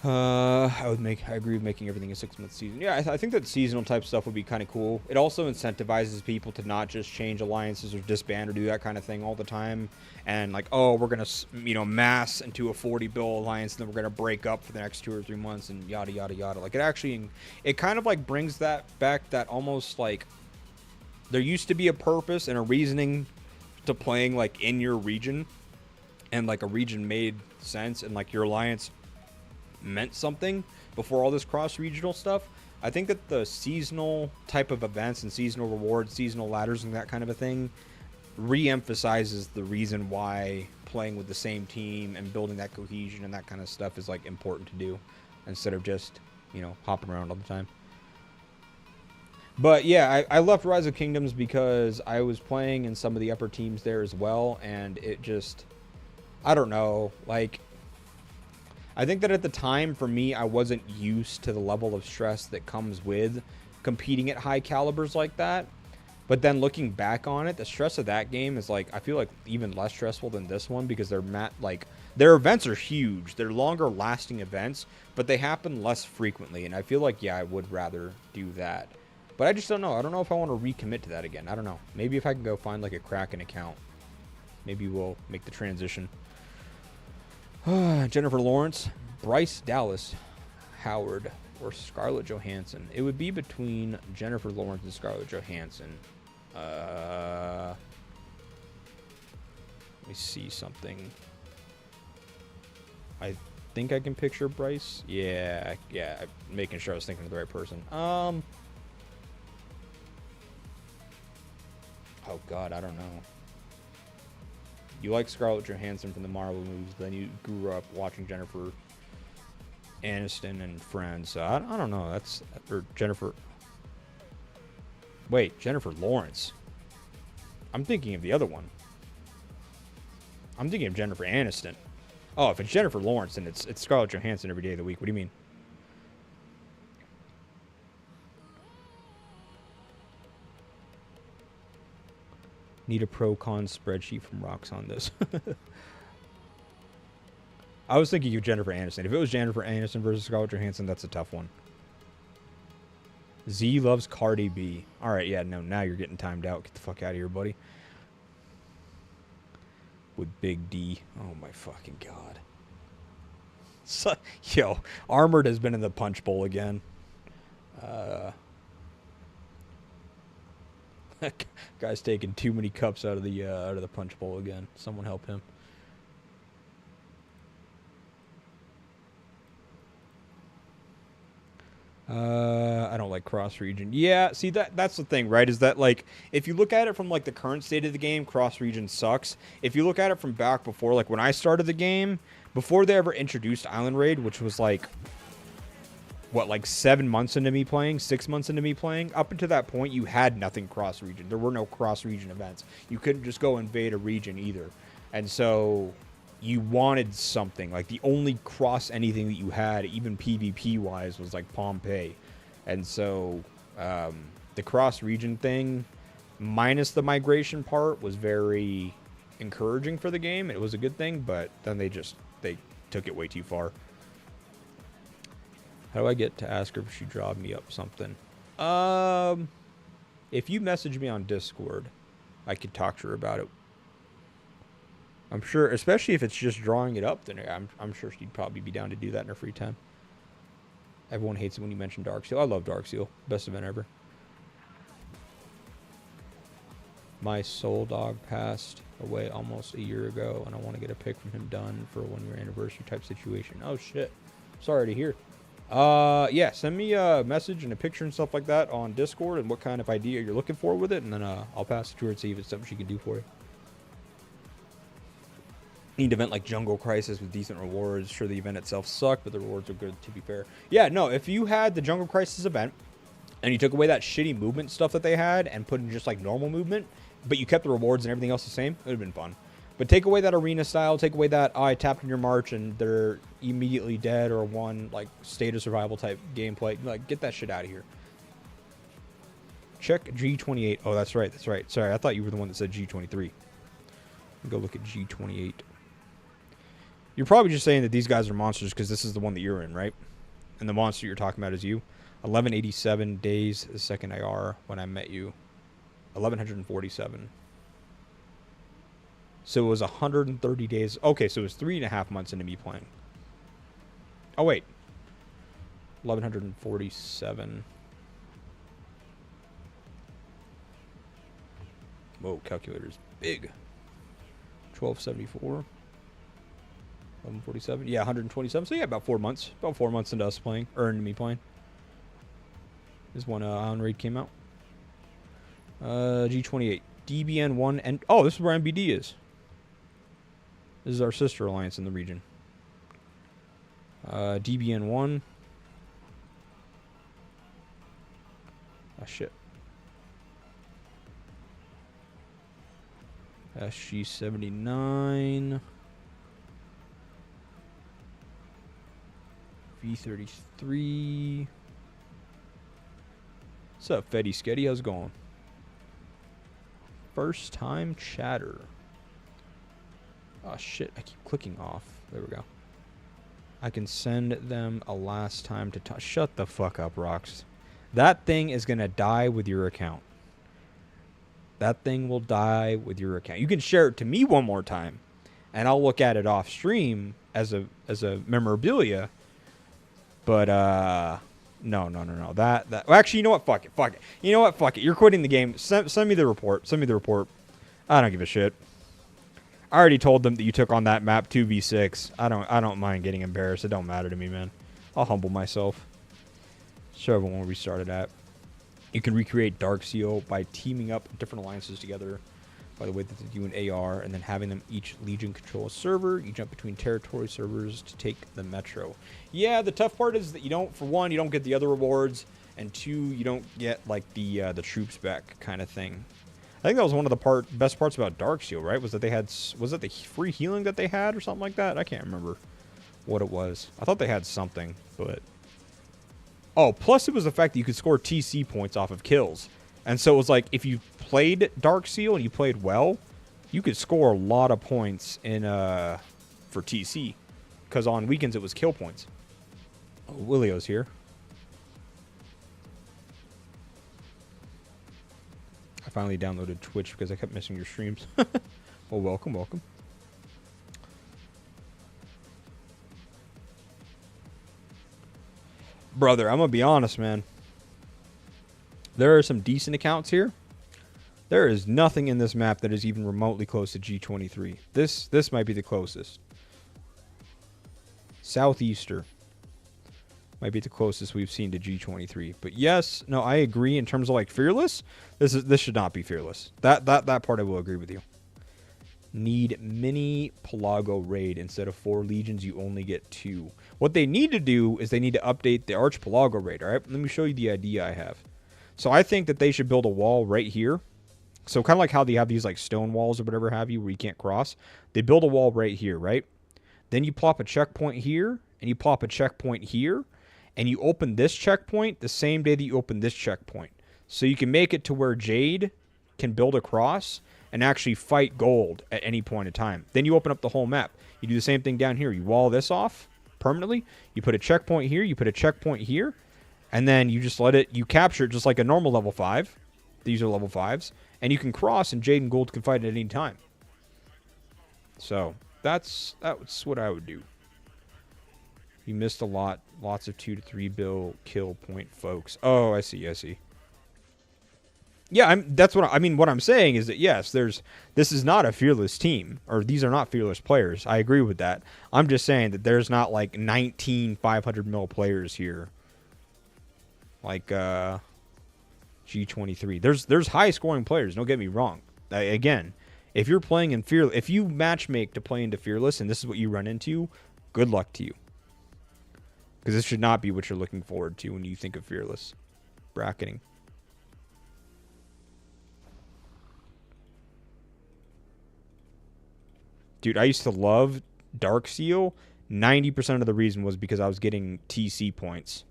I agree with making everything a 6-month season. Yeah, I think that seasonal type stuff would be kind of cool. It also incentivizes people to not just change alliances or disband or do that kind of thing all the time. And like, oh, we're going to, you know, mass into a 40-bill alliance, and then we're going to break up for the next 2 or 3 months and yada, yada, yada. Like, it kind of like brings that back, that almost like there used to be a purpose and a reasoning to playing like in your region, and like a region made sense, and like your alliance meant something before all this cross-regional stuff. I think that the seasonal type of events and seasonal rewards, seasonal ladders, and that kind of a thing re-emphasizes the reason why playing with the same team and building that cohesion and that kind of stuff is like important to do, instead of just, you know, hopping around all the time. But yeah, I left Rise of Kingdoms because I was playing in some of the upper teams there as well, and it just, I don't know, like, I think that at the time, for me, I wasn't used to the level of stress that comes with competing at high calibers like that. But then looking back on it, the stress of that game is like, I feel like even less stressful than this one, because their events are huge. They're longer lasting events, but they happen less frequently. And I feel like, yeah, I would rather do that. But I just don't know. I don't know if I want to recommit to that again. I don't know. Maybe if I can go find like a Kraken account, maybe we'll make the transition. Jennifer Lawrence, Bryce Dallas Howard, or Scarlett Johansson. It would be between Jennifer Lawrence and Scarlett Johansson. Let me see something. I think I can picture Bryce. Yeah, making sure I was thinking of the right person. Oh God, I don't know. You like Scarlett Johansson from the Marvel movies, then you grew up watching Jennifer Aniston and Friends. So I don't know. Or Jennifer. Wait, Jennifer Lawrence. I'm thinking of the other one. I'm thinking of Jennifer Aniston. Oh, if it's Jennifer Lawrence, then it's Scarlett Johansson every day of the week. What do you mean? Need a pro-con spreadsheet from Rocks on this. I was thinking of Jennifer Aniston. If it was Jennifer Aniston versus Scarlett Johansson, that's a tough one. Z loves Cardi B. All right, yeah, no, now you're getting timed out. Get the fuck out of here, buddy. with Big D. Oh my fucking god. So, yo, Armored has been in the punch bowl again. Guy's taking too many cups out of the punch bowl again. Someone help him. I don't like cross region. Yeah, see that's the thing, right? Is that like if you look at it from like the current state of the game, cross region sucks. If you look at it from back before, like when I started the game, before they ever introduced Island Raid, which was like what, like 7 months into me playing, 6 months into me playing, up until that point, you had nothing cross region. There were no cross region events. You couldn't just go invade a region either, and so you wanted something. Like the only cross anything that you had, even PvP wise, was like Pompeii. And so the cross region thing, minus the migration part, was very encouraging for the game. It was a good thing, but then they took it way too far. How do I get to ask her if she draw me up something? If you message me on Discord, I could talk to her about it. I'm sure, especially if it's just drawing it up, then I'm sure she'd probably be down to do that in her free time. Everyone hates it when you mention Darkseal. I love Darkseal. Best event ever. My soul dog passed away almost a year ago, and I want to get a pic from him done for a 1-year anniversary type situation. Oh, shit. Sorry to hear. Yeah, send me a message and a picture and stuff like that on Discord and what kind of idea you're looking for with it, and then I'll pass it to her and see if it's something she can do for you. Need an event like Jungle Crisis with decent rewards. Sure, the event itself sucked, but the rewards are good, to be fair. Yeah, no, if you had the Jungle Crisis event and you took away that shitty movement stuff that they had and put in just like normal movement, but you kept the rewards and everything else the same, it would have been fun. But take away that arena style, take away that, I tapped in your march and they're immediately dead or one, like, state of survival type gameplay. Like, get that shit out of here. Check G28. Oh, that's right, that's right. Sorry, I thought you were the one that said G23. Go look at G28. You're probably just saying that these guys are monsters because this is the one that you're in, right? And the monster you're talking about is you. 1187 days the second IR when I met you. 1147. So it was 130 days. Okay, so it was 3.5 months into me playing. Oh, wait. 1147. Whoa, calculator's big. 1274. 1147. Yeah, 127. So yeah, about 4 months. About 4 months into us playing. Or into me playing. This is when Island Raid came out. G28. DBN1 and... Oh, this is where MBD is. This is our sister alliance in the region. DBN1. Ah, shit. SG79. V33. What's up, Fetty Sketty? How's it going? First time chatter. Oh, shit. I keep clicking off. There we go. I can send them a last time to touch. Shut the fuck up, Rox. That thing is going to die with your account. That thing will die with your account. You can share it to me one more time, and I'll look at it off stream as a memorabilia. But, no. That well, actually, you know what? Fuck it. You know what? Fuck it. You're quitting the game. Send me the report. Send me the report. I don't give a shit. I already told them that you took on that map 2v6. I don't mind getting embarrassed. It don't matter to me, man. I'll humble myself. Show everyone where we started at. You can recreate Darkseal by teaming up different alliances together. By the way, that they do an AR, and then having them each Legion control a server. You jump between territory servers to take the metro. Yeah, the tough part is that you don't, for one, you don't get the other rewards, and two, you don't get like the troops back kind of thing. I think that was one of the best parts about Darkseal, right? Was that they had, was it the free healing that they had or something like that? I can't remember what it was. I thought they had something, but... Oh, plus it was the fact that you could score TC points off of kills. And so it was like, if you played Darkseal and you played well, you could score a lot of points in for TC. Because on weekends it was kill points. Oh, Willio's here. I finally downloaded Twitch because I kept missing your streams. Well, welcome. Brother, I'm going to be honest, man. There are some decent accounts here. There is nothing in this map that is even remotely close to G23. This might be the closest. Southeaster might be the closest we've seen to G23. But yes, no, I agree in terms of like fearless. This should not be fearless. That part I will agree with you. Need mini Pelago raid. Instead of 4 legions, you only get 2. What they need to do is they need to update the Arch Pelago raid. All right, let me show you the idea I have. So I think that they should build a wall right here. So kind of like how they have these like stone walls or whatever have you where you can't cross. They build a wall right here, right? Then you plop a checkpoint here and you plop a checkpoint here. And you open this checkpoint the same day that you open this checkpoint. So you can make it to where Jade can build across and actually fight gold at any point in time. Then you open up the whole map. You do the same thing down here. You wall this off permanently. You put a checkpoint here. You put a checkpoint here. And then you just let it, you capture it just like a normal level 5. These are level 5s. And you can cross and Jade and gold can fight at any time. So that's what I would do. You missed a lot. Lots of 2 to 3 bill kill point folks. Oh, I see. Yeah, that's what I mean. What I'm saying is that yes, this is not a fearless team, or these are not fearless players. I agree with that. I'm just saying that there's not like 19 500 mil players here. Like G23. There's high scoring players. Don't get me wrong. Again, if you're playing in fearless, if you matchmake to play into fearless, and this is what you run into, good luck to you. Because this should not be what you're looking forward to when you think of fearless bracketing. Dude, I used to love Dark Seal. 90% of the reason was because I was getting TC points.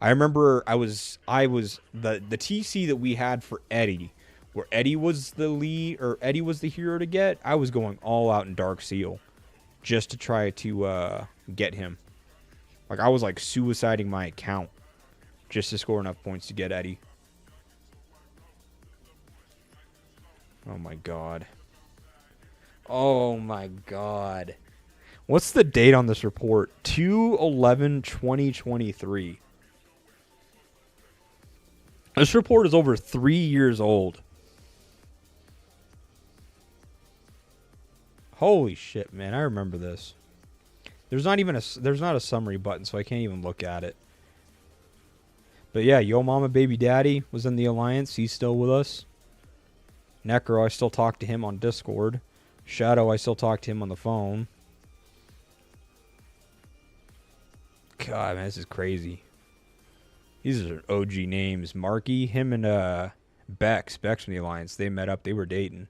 I remember the TC that we had for Eddie, where Eddie was the lead, or Eddie was the hero to get. I was going all out in Dark Seal just to try to get him. Like, I was like suiciding my account just to score enough points to get Eddie. Oh my god. Oh my god. What's the date on this report? 2/11/2023. This report is over 3 years old. Holy shit, man. I remember this. There's not a summary button, so I can't even look at it. But yeah, Yo Mama Baby Daddy was in the Alliance. He's still with us. Necro, I still talk to him on Discord. Shadow, I still talk to him on the phone. God, man, this is crazy. These are OG names. Marky, him and Bex from the Alliance, they met up. They were dating.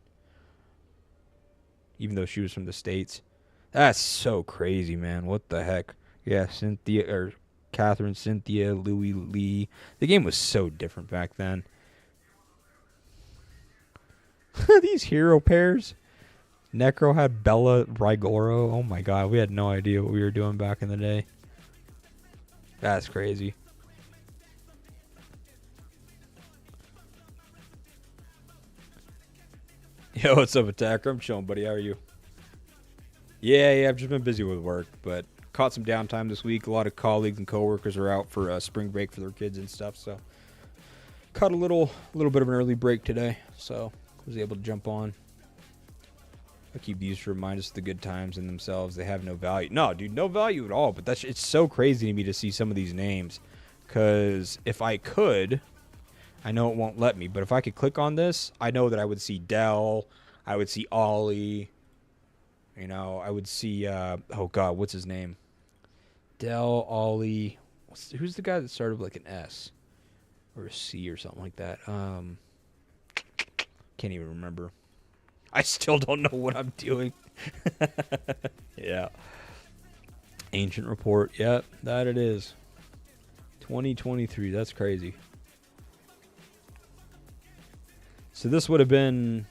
Even though she was from the States. That's so crazy, man. What the heck? Yeah, Catherine, Cynthia, Louie, Lee. The game was so different back then. These hero pairs. Necro had Bella Rigoro. Oh my god, we had no idea what we were doing back in the day. That's crazy. Yo, what's up, Attacker? I'm chilling, buddy. How are you? Yeah, I've just been busy with work, but caught some downtime this week. A lot of colleagues and coworkers are out for spring break for their kids and stuff, so caught a little bit of an early break today, so was able to jump on. I keep these to remind us of the good times in themselves. They have no value. No, dude, no value at all. But it's so crazy to me to see some of these names, because if I could, I know it won't let me, but if I could click on this, I know that I would see Dell, I would see Ollie. You know, I would see, oh God, what's his name? Dell, Ollie. Who's the guy that started with like an S? Or a C or something like that? Can't even remember. I still don't know what I'm doing. Yeah. Ancient report. Yep, that it is. 2023. That's crazy. So this would have been...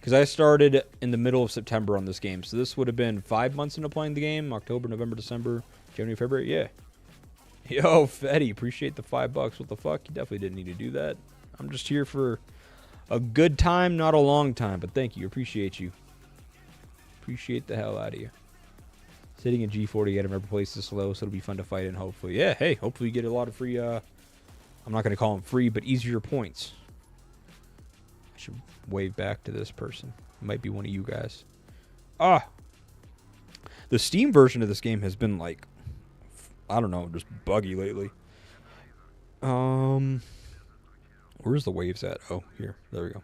Because I started in the middle of September on this game. So this would have been 5 months into playing the game. October, November, December, January, February. Yeah. Yo, Fetty, appreciate the $5. What the fuck? You definitely didn't need to do that. I'm just here for a good time, not a long time. But thank you. Appreciate you. Appreciate the hell out of you. Sitting in G40 at every place is slow, so it'll be fun to fight in, hopefully. Yeah, hey, hopefully you get a lot of free, I'm not going to call them free, but easier points. I should wave back to this person. It might be one of you guys. Ah! The Steam version of this game has been, like, I don't know, just buggy lately. Where's the waves at? Oh, here. There we go.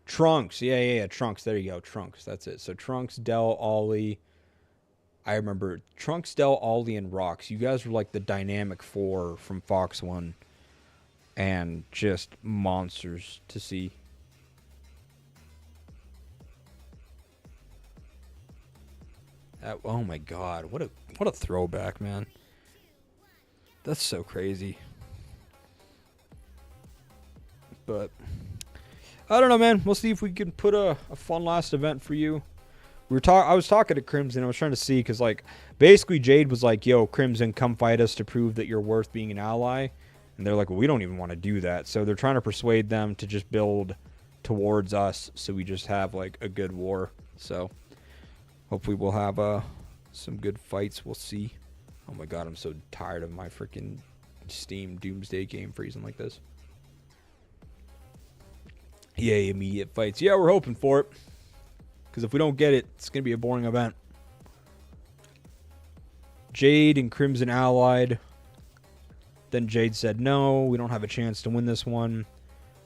Trunks. Yeah. Trunks. There you go. Trunks. That's it. So Trunks, Dell, Ollie. I remember Trunks, Dell, Ollie, and Rocks. You guys were like the dynamic four from Fox 1. And just monsters to see. Oh my god. What a throwback, man. That's so crazy. But I don't know, man. We'll see if we can put a fun last event for you. I was talking to Crimson. I was trying to see because, like, basically Jade was like, "Yo, Crimson, come fight us to prove that you're worth being an ally." And they're like, "Well, we don't even want to do that." So they're trying to persuade them to just build towards us, so we just have like a good war. So hopefully we'll have some good fights. We'll see. Oh my god, I'm so tired of my freaking Steam Doomsday game freezing like this. Yay, immediate fights. Yeah, we're hoping for it. Because if we don't get it, it's going to be a boring event. Jade and Crimson allied. Then Jade said, no, we don't have a chance to win this one.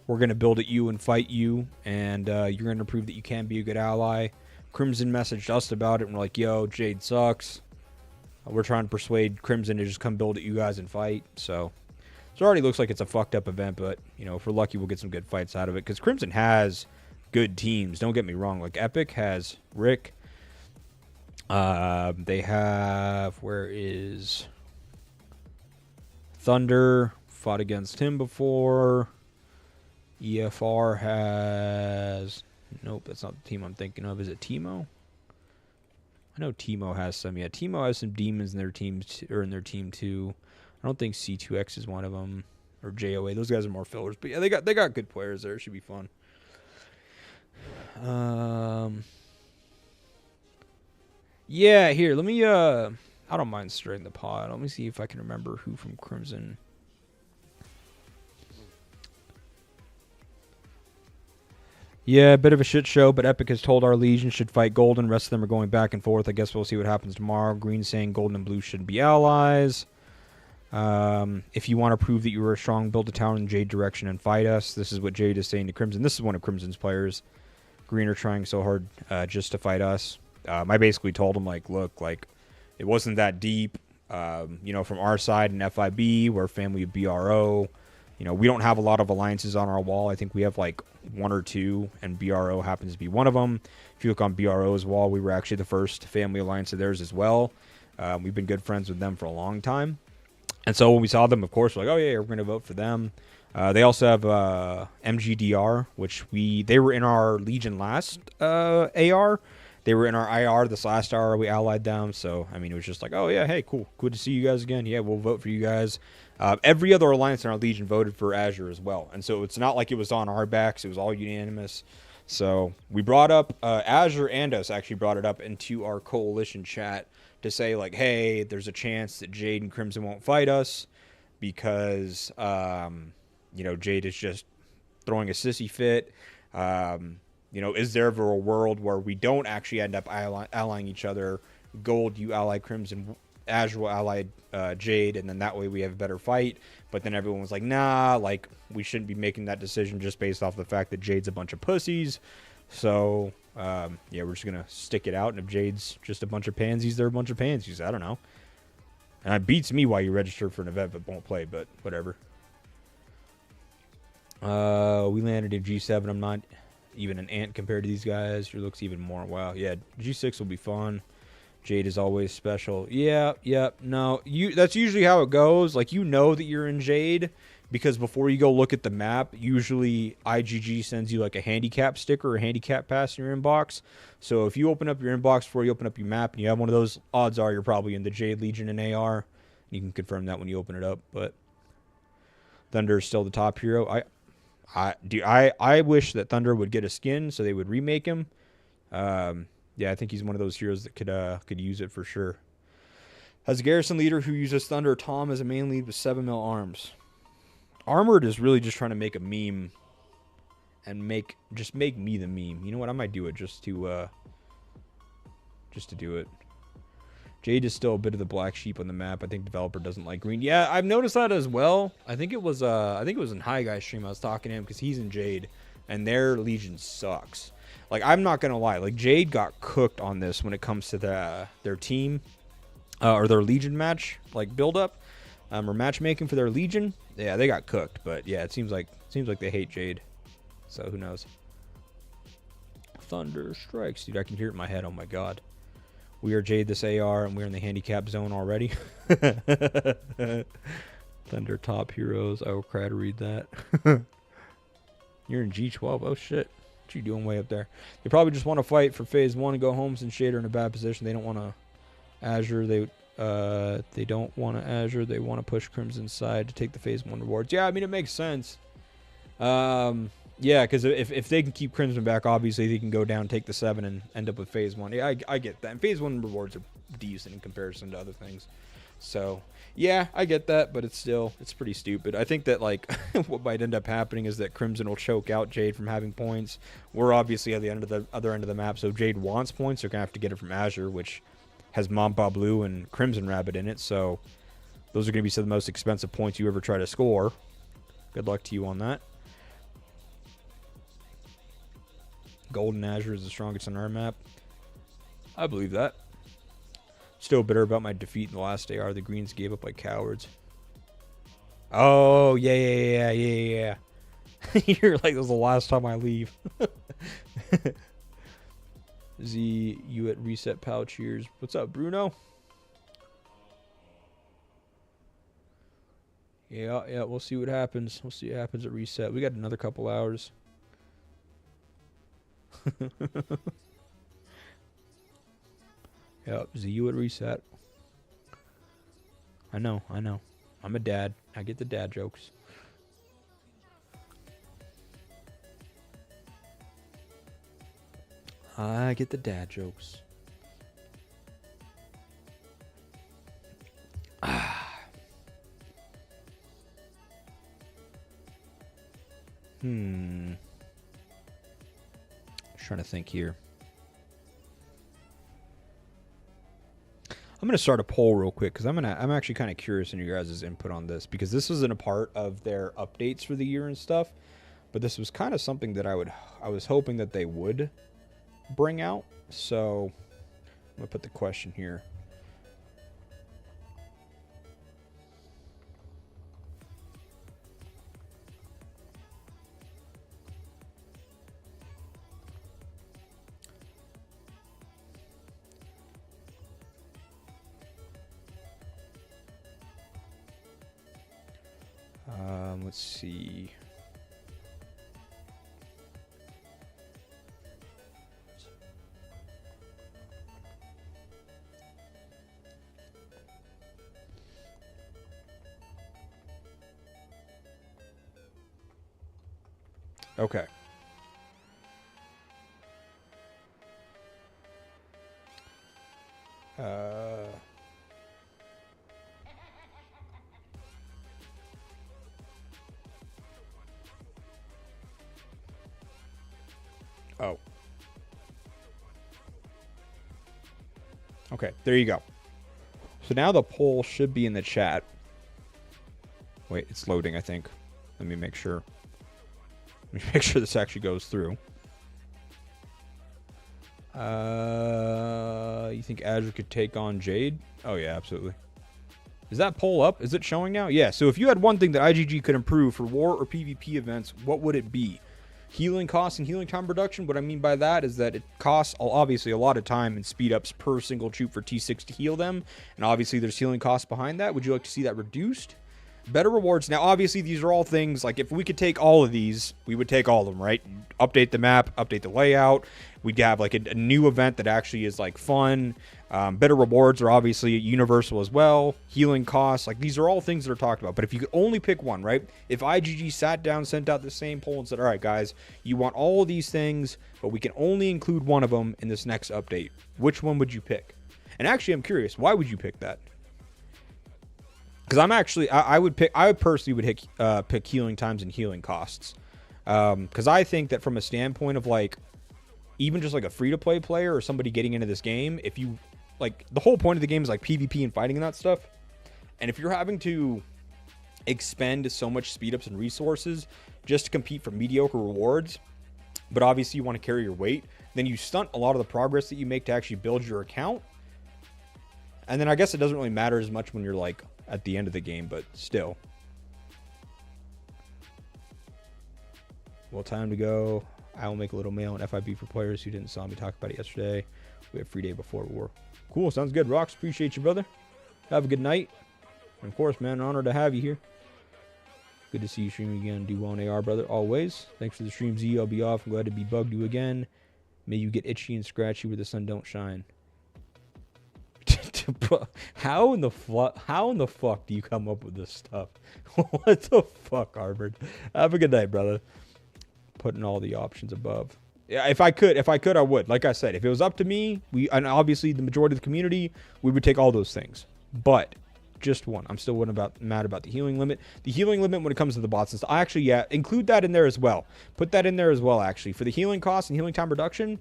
We're going to build at you and fight you. And you're going to prove that you can be a good ally. Crimson messaged us about it. And we're like, yo, Jade sucks. We're trying to persuade Crimson to just come build at you guys and fight. So it already looks like it's a fucked up event, but, you know, if we're lucky, we'll get some good fights out of it. Because Crimson has good teams. Don't get me wrong. Like, Epic has Rick. They have... Where is... Thunder. Fought against him before. EFR has... Nope, that's not the team I'm thinking of. Is it Teemo? I know Teemo has some. Yeah, Teemo has some demons in their team, in their team too. I don't think C2X is one of them, or JOA. Those guys are more fillers, but yeah, they got good players there. It should be fun. Yeah, here, let me I don't mind stirring the pot. Let me see if I can remember who from Crimson. Yeah, a bit of a shit show, but Epic has told our Legion should fight Golden. The rest of them are going back and forth. I guess we'll see what happens tomorrow. Green saying Golden and Blue should be allies. If you want to prove that you were a strong, build a tower in Jade direction and fight us. This is what Jade is saying to Crimson. This is one of Crimson's players. Green are trying so hard just to fight us. I basically told him, like, look, like, it wasn't that deep. You know, from our side in FIB, we're a family of BRO. You know, we don't have a lot of alliances on our wall. I think we have, like, one or two, and BRO happens to be one of them. If you look on BRO's wall, we were actually the first family alliance of theirs as well. We've been good friends with them for a long time. And so when we saw them, of course, we're like, oh, yeah, we're going to vote for them. They also have MGDR, which they were in our Legion last AR. They were in our IR this last hour. We allied them. So, I mean, it was just like, oh, yeah, hey, cool. Good to see you guys again. Yeah, we'll vote for you guys. Every other alliance in our Legion voted for Azure as well. And so it's not like it was on our backs. It was all unanimous. So we brought up, Azure and us actually brought it up into our coalition chat to say, like, hey, there's a chance that Jade and Crimson won't fight us because, you know, Jade is just throwing a sissy fit. You know, is there ever a world where we don't actually end up allying each other? Gold, you ally Crimson, Azure will ally Jade, and then that way we have a better fight. But then everyone was like, nah, like, we shouldn't be making that decision just based off the fact that Jade's a bunch of pussies. So, yeah, we're just going to stick it out. And if Jade's just a bunch of pansies, they're a bunch of pansies. I don't know. And it beats me why you register for an event but won't play, but whatever. We landed in G7. I'm not even an ant compared to these guys. Your looks even more. Wow. Yeah, G6 will be fun. Jade is always special. Yeah. No, that's usually how it goes. Like, you know that you're in Jade because before you go look at the map, usually IGG sends you like a handicap sticker or a handicap pass in your inbox. So if you open up your inbox before you open up your map and you have one of those, odds are you're probably in the Jade Legion and AR. You can confirm that when you open it up. But Thunder is still the top hero. I wish that Thunder would get a skin so they would remake him. Yeah, I think he's one of those heroes that could use it for sure. Has a Garrison leader who uses Thunder Tom as a main lead with 7 mil arms. Armored is really just trying to make a meme and make me the meme. You know what? I might do it just to do it. Jade is still a bit of the black sheep on the map. I think developer doesn't like green. Yeah, I've noticed that as well. I think it was in High Guy stream I was talking to him because he's in Jade and their Legion sucks. Like, I'm not gonna lie, like Jade got cooked on this when it comes to their team or their Legion match, like build up or matchmaking for their Legion. Yeah, they got cooked, but yeah, it seems like they hate Jade. So who knows? Thunder strikes, dude. I can hear it in my head. Oh my god. We are Jade this AR, and we're in the handicap zone already. Thunder top heroes. I will cry to read that. You're in G12. Oh shit. What you doing way up there? They probably just want to fight for phase 1 and go home since Shader in a bad position. They don't want to Azure. They don't want to Azure. They want to push Crimson's side to take the phase 1 rewards. Yeah, I mean, it makes sense. Yeah, because if they can keep Crimson back, obviously they can go down, take the 7, and end up with phase 1. Yeah, I get that. And phase 1 rewards are decent in comparison to other things. So, yeah, I get that, but it's pretty stupid. I think that, like, what might end up happening is that Crimson will choke out Jade from having points. We're obviously at the other end of the map, so Jade wants points. They're going to have to get it from Azure, which has Mampa Blue and Crimson Rabbit in it, so those are going to be some of the most expensive points you ever try to score. Good luck to you on that. Golden Azure is the strongest on our map. I believe that. Still bitter about my defeat in the last AR. The Greens gave up like cowards. Oh, yeah. You're like, this is the last time I leave. Z, you at Reset Pal, cheers. What's up, Bruno? Yeah, we'll see what happens. We'll see what happens at Reset. We got another couple hours. Yep, ZU at Reset. I know. I'm a dad. I get the dad jokes. I get the dad jokes. Trying to think here. I'm going to start a poll real quick because I'm actually kind of curious in your guys' input on this because this isn't a part of their updates for the year and stuff, but this was kind of something that I was hoping that they would bring out. So I'm going to put the question here. Let's see. Okay. Oh. Okay, there you go. So now the poll should be in the chat. Wait, it's loading, I think. Let me make sure. Let me make sure this actually goes through. You think Azure could take on Jade? Oh, yeah, absolutely. Is that poll up? Is it showing now? Yeah, so if you had one thing that IGG could improve for war or PvP events, what would it be? Healing costs and healing time reduction. What I mean by that is that it costs obviously a lot of time and speed ups per single troop for T6 to heal them. And obviously there's healing costs behind that. Would you like to see that reduced? Better rewards. Now, obviously, these are all things, like, if we could take all of these, we would take all of them, right? Update the map, update the layout. We'd have, like, a new event that actually is, like, fun. Better rewards are obviously universal as well. Healing costs, like these are all things that are talked about. But if you could only pick one, right? If IGG sat down, sent out the same poll and said, all right, guys, you want all of these things, but we can only include one of them in this next update, which one would you pick? And actually, I'm curious, why would you pick that? Because I would personally pick healing times and healing costs. Because I think that from a standpoint of like, even just like a free-to-play player or somebody getting into this game, if you, like, the whole point of the game is like PvP and fighting and that stuff. And if you're having to expend so much speed ups and resources just to compete for mediocre rewards, but obviously you want to carry your weight, then you stunt a lot of the progress that you make to actually build your account. And then I guess it doesn't really matter as much when you're like at the end of the game, but still. Well, time to go. I will make a little mail on FIB for players who didn't saw me talk about it yesterday. We have free day before war. Cool, sounds good. Rocks, appreciate you, brother. Have a good night. And of course, man, an honor to have you here. Good to see you streaming again. Do well on AR, brother. Always. Thanks for the stream, Z. I'll be off. I'm glad to be bugged you again. May you get itchy and scratchy where the sun don't shine. How in the fuck do you come up with this stuff? What the fuck, Harvard? Have a good night, brother. Putting all the options above. Yeah, if I could, I would. Like I said, if it was up to me, and obviously the majority of the community, we would take all those things. But just one. I'm still mad about the healing limit. The healing limit when it comes to the bots and stuff. I actually, yeah, include that in there as well. Put that in there as well, actually. For the healing cost and healing time reduction,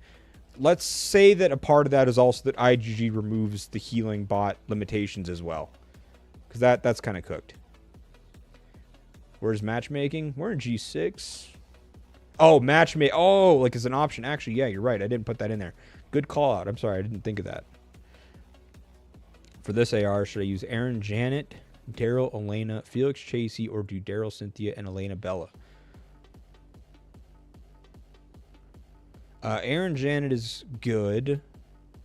let's say that a part of that is also that IGG removes the healing bot limitations as well. Because that's kind of cooked. Where's matchmaking? We're in G6. Oh, matchmake. Oh, like as an option. Actually, yeah, you're right. I didn't put that in there. Good call out. I'm sorry. I didn't think of that. For this AR, should I use Aaron Janet, Daryl, Elena, Felix Chasey, or do Daryl, Cynthia, and Elena Bella? Aaron Janet is good.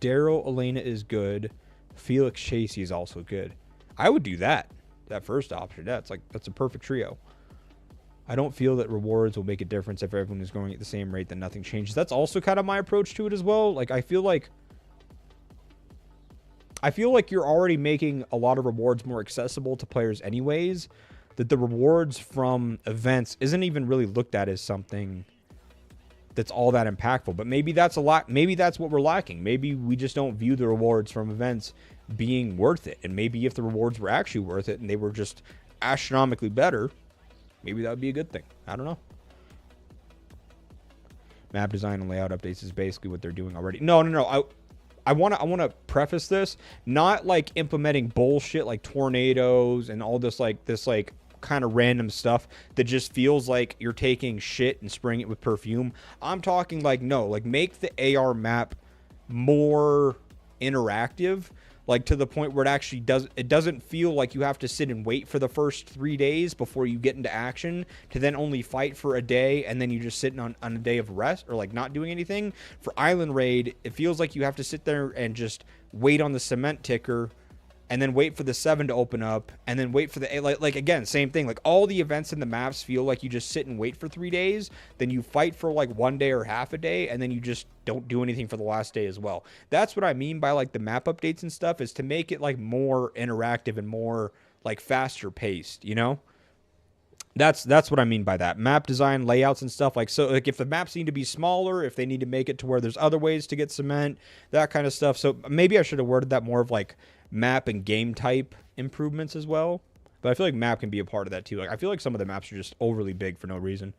Daryl, Elena is good. Felix Chasey is also good. I would do that. That first option. That's a perfect trio. I don't feel that rewards will make a difference if everyone is going at the same rate, then nothing changes. That's also kind of my approach to it as well. Like, I feel like you're already making a lot of rewards more accessible to players anyways, that the rewards from events isn't even really looked at as something that's all that impactful. But maybe that's maybe that's what we're lacking. Maybe we just don't view the rewards from events being worth it. And maybe if the rewards were actually worth it and they were just astronomically better, maybe that would be a good thing. I don't know. Map design and layout updates is basically what they're doing already. No. I want to preface this, not like implementing bullshit like tornadoes and all this kind of random stuff that just feels like you're taking shit and spraying it with perfume. I'm talking like, no, like make the AR map more interactive. Like to the point where it doesn't feel like you have to sit and wait for the first 3 days before you get into action to then only fight for a day and then you're just sitting on a day of rest or like not doing anything. For Island Raid, it feels like you have to sit there and just wait on the cement ticker and then wait for the 7 to open up and then wait for the like again, same thing. Like all the events in the maps feel like you just sit and wait for 3 days, then you fight for like 1 day or half a day, and then you just don't do anything for the last day as well. That's what I mean by like the map updates and stuff, is to make it like more interactive and more like faster paced, you know? That's what I mean by that. Map design, layouts and stuff. Like, so like if the maps need to be smaller, if they need to make it to where there's other ways to get cement, that kind of stuff. So maybe I should have worded that more of like map and game type improvements as well. But I feel like map can be a part of that too. Like I feel like some of the maps are just overly big for no reason.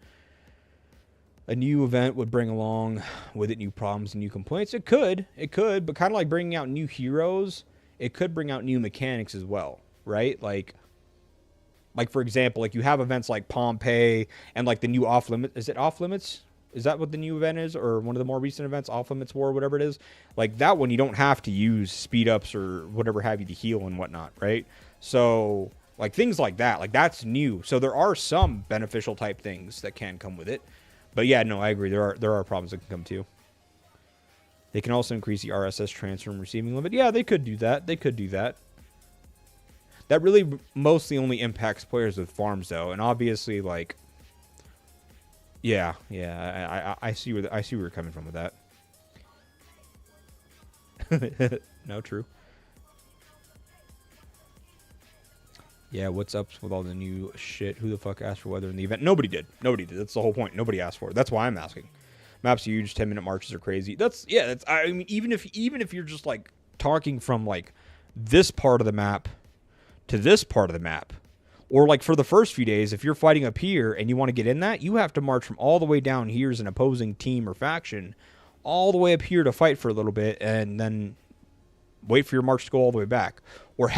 A new event would bring along with it new problems and new complaints. It could, but kind of like bringing out new heroes, it could bring out new mechanics as well, right? Like for example, like you have events like Pompeii and like the new Off Limits. Is it Off Limits? Is that what the new event is? Or one of the more recent events, Off Limits War, whatever it is? Like that one, you don't have to use speed ups or whatever have you to heal and whatnot, right? So like things like that, like that's new. So there are some beneficial type things that can come with it. But yeah, no, I agree. There are problems that can come too. They can also increase the RSS transfer and receiving limit. Yeah, they could do that. That really mostly only impacts players with farms though, and obviously like, yeah, I see where you're coming from with that. No, true. Yeah, what's up with all the new shit? Who the fuck asked for weather in the event? Nobody did. Nobody did. That's the whole point. Nobody asked for it. That's why I'm asking. Maps are huge. 10-minute marches are crazy. That's yeah. That's I mean, even if you're just like talking from like this part of the map to this part of the map, or like for the first few days, if you're fighting up here and you want to get in that, you have to march from all the way down here as an opposing team or faction, all the way up here to fight for a little bit, and then wait for your march to go all the way back, or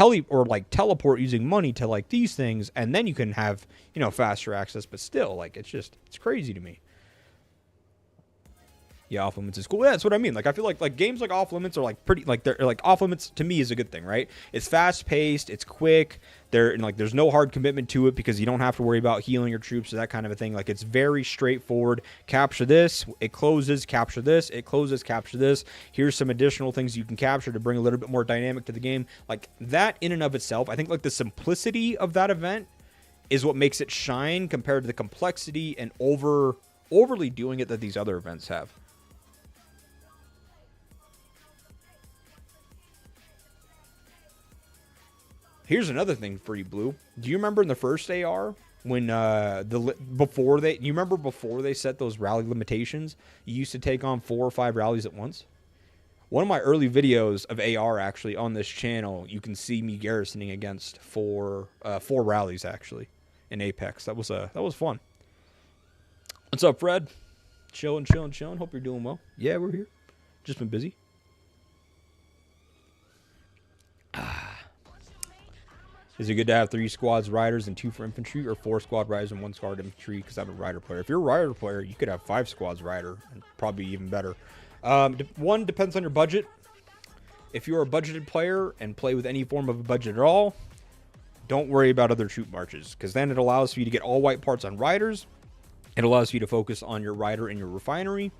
like teleport using money to like these things, and then you can have, you know, faster access. But still, like, it's crazy to me. Yeah, off limits is cool. Yeah, that's what I mean. Like, I feel like games like off limits are like pretty, like, they're like off limits to me is a good thing, right? It's fast paced, it's quick. There's no hard commitment to it because you don't have to worry about healing your troops or that kind of a thing. Like, it's very straightforward. Capture this, it closes. Capture this, it closes. Capture this. Here's some additional things you can capture to bring a little bit more dynamic to the game. Like, that in and of itself, I think like the simplicity of that event is what makes it shine compared to the complexity and overly doing it that these other events have. Here's another thing for you, Blue. Do you remember in the first AR when before they set those rally limitations, you used to take on 4 or 5 rallies at once? One of my early videos of AR actually on this channel, you can see me garrisoning against 4 rallies actually in Apex. That was fun. What's up, Fred? Chilling. Hope you're doing well. Yeah, we're here. Just been busy. Is it good to have 3 squads riders and 2 for infantry, or 4 squad riders and 1 squad infantry? Because I'm a rider player. If you're a rider player, you could have 5 squads rider, and probably even better. One depends on your budget. If you're a budgeted player and play with any form of a budget at all, don't worry about other troop marches, because then it allows for you to get all white parts on riders. It allows you to focus on your rider and your refinery.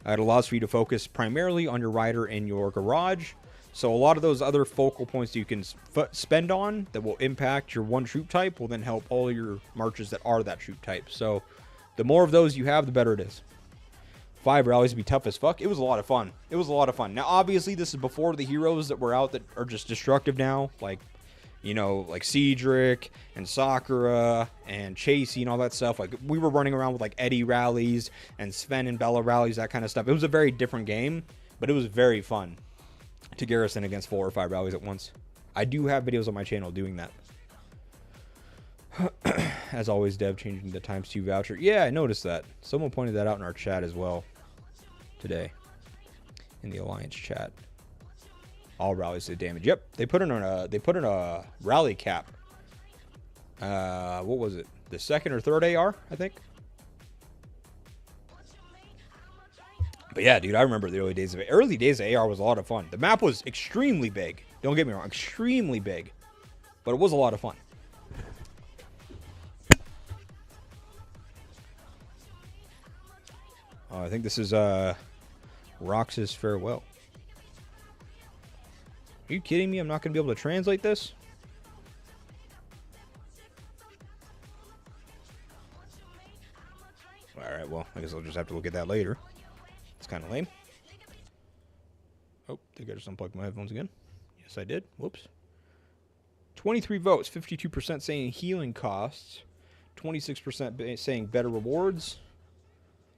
It allows for you to focus primarily on your rider and your garage. So a lot of those other focal points that you can spend on that will impact your one troop type will then help all your marches that are that troop type. So the more of those you have, the better it is. 5 rallies would be tough as fuck. It was a lot of fun. Now, obviously, this is before the heroes that were out that are just destructive now. Like, you know, like Cedric and Sakura and Chasey and all that stuff. Like, we were running around with, like, Eddie rallies and Sven and Bella rallies, that kind of stuff. It was a very different game, but it was very fun to garrison against 4 or 5 rallies at once. I do have videos on my channel doing that. As always, Dev changing the ×2 voucher. Yeah, I noticed that. Someone pointed that out in our chat as well today in the Alliance chat. All rallies did damage. Yep, they put in a rally cap. What was it? The 2nd or 3rd AR, I think. But yeah, dude, I remember the early days of it. Early days of AR was a lot of fun. The map was extremely big. Don't get me wrong, extremely big. But it was a lot of fun. I think this is Rox's farewell. Are you kidding me? I'm not going to be able to translate this? Alright, well, I guess I'll just have to look at that later. It's kind of lame. Oh, I think I just unplugged my headphones again. Yes, I did. Whoops. 23 votes. 52% saying healing costs. 26% saying better rewards.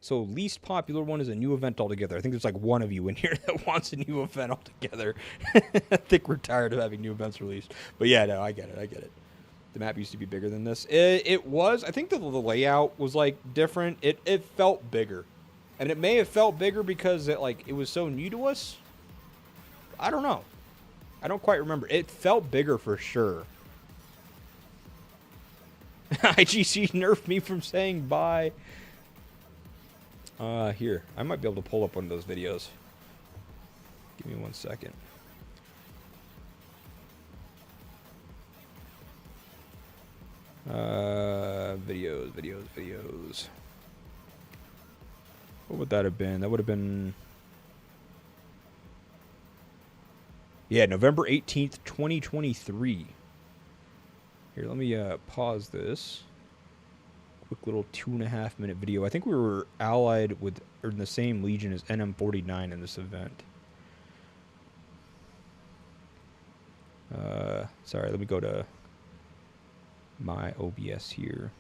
So least popular one is a new event altogether. I think there's like one of you in here that wants a new event altogether. I think we're tired of having new events released. But yeah, no, I get it. The map used to be bigger than this. It was. I think the layout was like different. It felt bigger. And it may have felt bigger because it was so new to us. I don't know. I don't quite remember. It felt bigger for sure. IGC nerfed me from saying bye. Here. I might be able to pull up one of those videos. Give me 1 second. Videos. What would that have been? That would have been... Yeah, November 18th, 2023. Here, let me pause this. Quick little 2.5 minute video. I think we were allied with, or in the same legion as NM49 in this event. Sorry, let me go to my OBS here.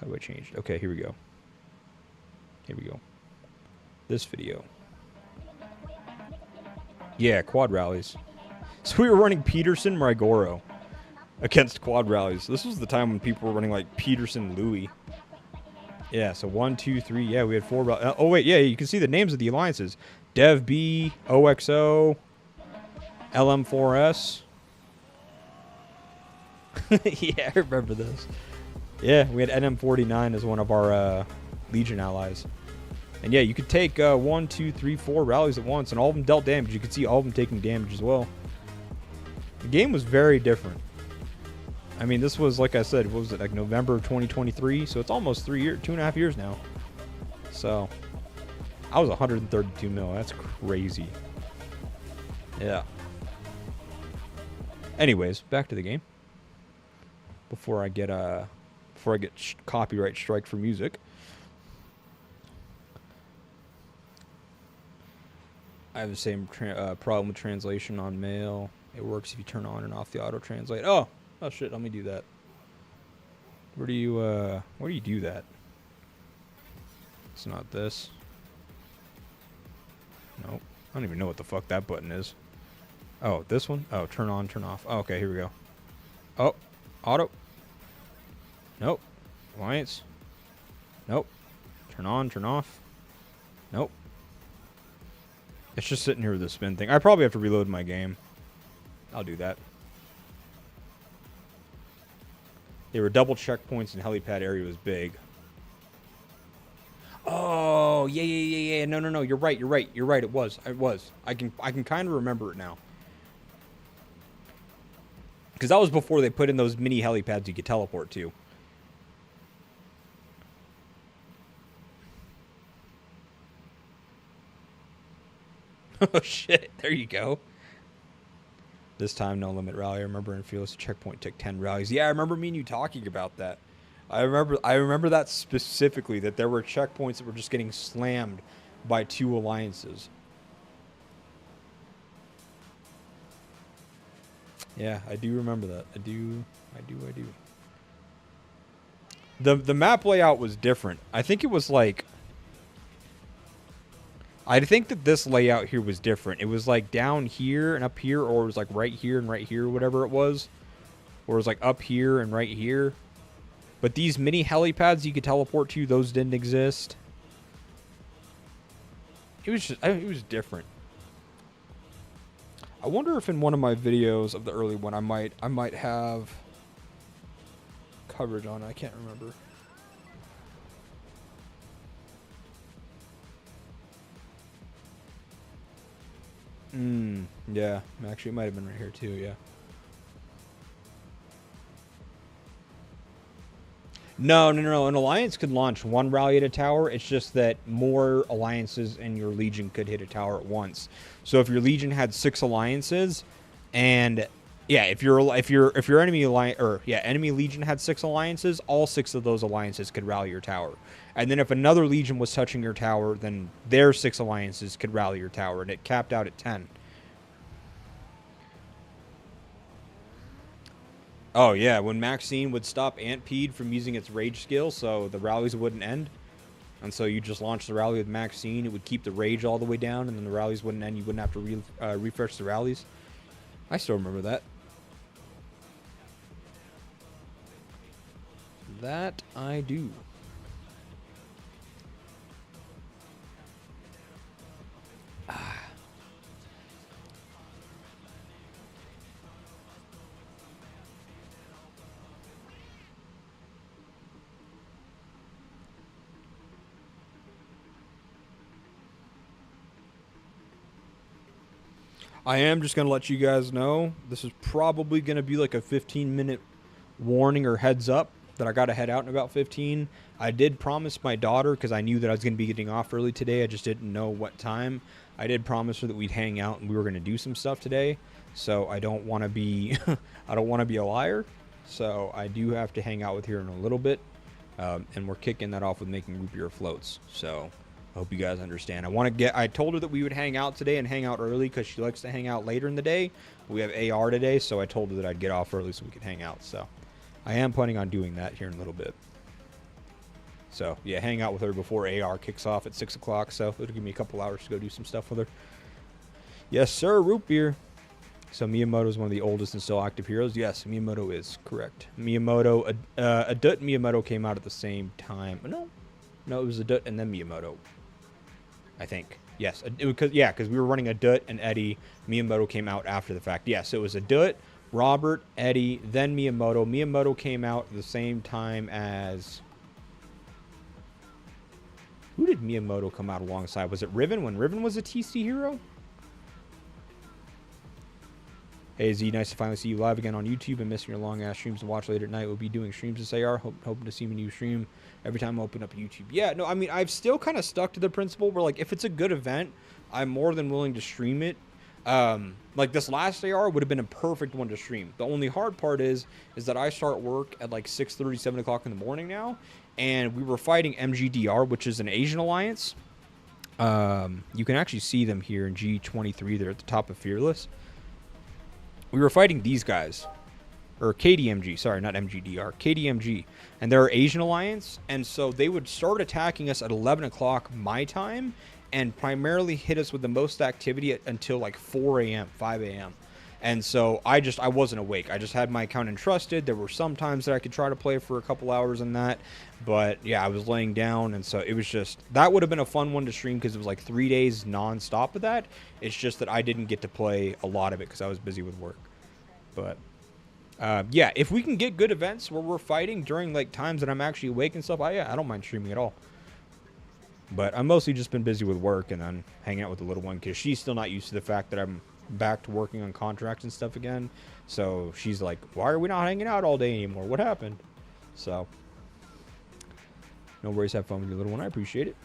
How do I change it? Okay, here we go. Here we go. This video. Yeah, quad rallies. So we were running Peterson, Marigoro against quad rallies. This was the time when people were running like Peterson, Louis. Yeah, so 1, 2, 3. Yeah, we had 4. Oh, wait, yeah, you can see the names of the alliances. Dev B, OXO, LM4S. Yeah, I remember this. Yeah, we had NM49 as one of our Legion allies. And yeah, you could take 1, 2, 3, 4 rallies at once, and all of them dealt damage. You could see all of them taking damage as well. The game was very different. I mean, this was, like I said, what was it, like November of 2023? So it's almost 2.5 years now. So, I was 132 mil. That's crazy. Yeah. Anyways, back to the game. Before I get copyright strike for music. I have the same problem with translation on mail. It works if you turn on and off the auto translate. Oh shit! Let me do that. Where do you do that? It's not this. Nope. I don't even know what the fuck that button is. Oh, this one? Oh, turn on, turn off. Oh, okay, here we go. Oh, auto. Nope. Alliance. Nope. Turn on, turn off. Nope. It's just sitting here with the spin thing. I probably have to reload my game. I'll do that. There were double checkpoints and helipad area was big. Oh, yeah. No. You're right. It was. I can kind of remember it now. Because that was before they put in those mini helipads you could teleport to. Oh, shit. There you go. This time, no limit rally. I remember in Fearless checkpoint took 10 rallies. Yeah, I remember me and you talking about that. I remember that specifically, that there were checkpoints that were just getting slammed by 2 alliances. Yeah, I do remember that. I do. The map layout was different. I think it was like... I think that this layout here was different. It was like down here and up here, or it was like right here and right here, whatever it was. Or it was like up here and right here. But these mini helipads you could teleport to, those didn't exist. It was just, it was different. I wonder if in one of my videos of the early one, I might have coverage on it. I can't remember. Yeah. Actually, it might have been right here too, yeah. No. An alliance could launch 1 rally at a tower. It's just that more alliances in your legion could hit a tower at once. So if your legion had 6 alliances, and yeah, if your enemy enemy legion had 6 alliances, all 6 of those alliances could rally your tower. And then if another legion was touching your tower, then their 6 alliances could rally your tower, and it capped out at 10. Oh, yeah, when Maxine would stop Antpede from using its rage skill, so the rallies wouldn't end. And so you just launch the rally with Maxine, it would keep the rage all the way down, and then the rallies wouldn't end. You wouldn't have to refresh the rallies. I still remember that. That I do. I am just going to let you guys know, this is probably going to be like a 15-minute warning or heads up that I got to head out in about 15. I did promise my daughter, because I knew that I was going to be getting off early today. I just didn't know what time. I did promise her that we'd hang out and we were going to do some stuff today. So I don't want to be I don't want to be a liar. So I do have to hang out with her in a little bit. And we're kicking that off with making root beer floats. So hope you guys understand. I told her that we would hang out today and hang out early because she likes to hang out later in the day. We have AR today, so I told her that I'd get off early so we could hang out. So I am planning on doing that here in a little bit. So, yeah, hang out with her before AR kicks off at 6 o'clock. So it'll give me a couple hours to go do some stuff with her. Yes, sir, root beer. So Miyamoto is one of the oldest and still active heroes. Yes, Miyamoto is correct. Miyamoto, Adut and Miyamoto came out at the same time. No, it was Adut and then Miyamoto, I think. Yes, because we were running Adut and Eddie. Miyamoto came out after the fact. Yes, it was Adut, Robert, Eddie, then Miyamoto. Miyamoto came out at the same time as... Who did Miyamoto come out alongside? Was it Riven when Riven was a TC hero? Hey Z, nice to finally see you live again on YouTube and missing your long ass streams to watch late at night. We'll be doing streams this AR. Hoping to see me new stream every time I open up YouTube. Yeah, no, I mean, I've still kind of stuck to the principle where, like, if it's a good event, I'm more than willing to stream it. Like this last AR would have been a perfect one to stream. The only hard part is that I start work at like 6:30, 7 o'clock in the morning now, and we were fighting MGDR, which is an Asian alliance. You can actually see them here in G23. They're at the top of Fearless. We were fighting these guys, or KDMG, sorry, not MGDR, KDMG, and they're Asian alliance, and so they would start attacking us at 11 o'clock my time, and primarily hit us with the most activity until like 4 a.m., 5 a.m. And so I wasn't awake. I just had my account entrusted. There were some times that I could try to play for a couple hours in that. But yeah, I was laying down. And so it was just, that would have been a fun one to stream because it was like 3 days nonstop of that. It's just that I didn't get to play a lot of it because I was busy with work. But yeah, if we can get good events where we're fighting during like times that I'm actually awake and stuff, I don't mind streaming at all. But I've mostly just been busy with work and then hanging out with the little one because she's still not used to the fact that I'm back to working on contracts and stuff again. So she's like, why are we not hanging out all day anymore? What happened? So no worries. Have fun with your little one. I appreciate it.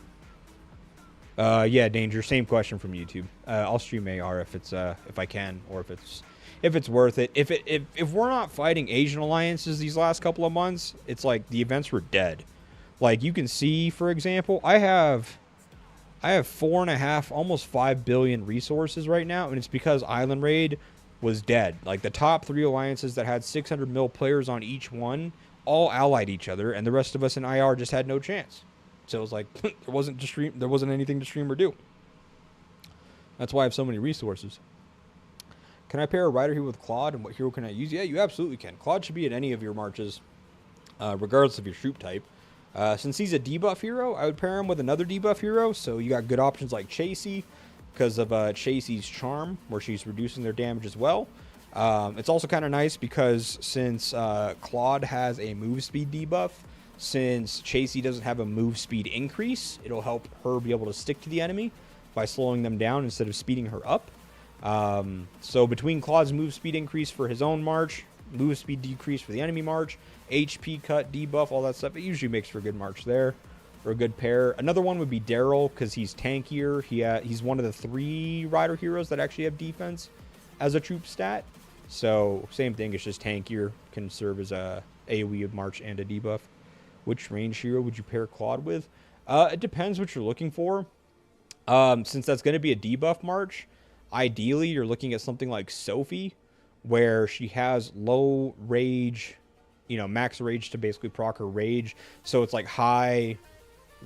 Yeah, Danger. Same question from YouTube. I'll stream AR if I can, or if it's worth it. If we're not fighting Asian alliances these last couple of months, it's like the events were dead. Like you can see, for example, I have 4.5, almost 5 billion resources right now, and it's because Island Raid was dead. Like the top 3 alliances that had 600 mil players on each one all allied each other, and the rest of us in IR just had no chance. So it was like there wasn't anything to stream or do. That's why I have so many resources. Can I pair a rider here with Claude, and what hero can I use? Yeah, you absolutely can. Claude should be at any of your marches, regardless of your troop type. Since he's a debuff hero, I would pair him with another debuff hero. So you got good options like Chasey because of Chasey's charm, where she's reducing their damage as well. It's also kind of nice because since Claude has a move speed debuff, since Chasey doesn't have a move speed increase, it'll help her be able to stick to the enemy by slowing them down instead of speeding her up. So between Claude's move speed increase for his own march, move speed decrease for the enemy march, HP cut, debuff, all that stuff, it usually makes for a good march there, or a good pair. Another one would be Daryl, because he's tankier. He's one of the 3 rider heroes that actually have defense as a troop stat. So same thing, it's just tankier, can serve as a AoE of march and a debuff. Which range hero would you pair Claude with? It depends what you're looking for. Since that's going to be a debuff march, ideally you're looking at something like Sophie, where she has low rage, max rage to basically proc her rage. So it's like high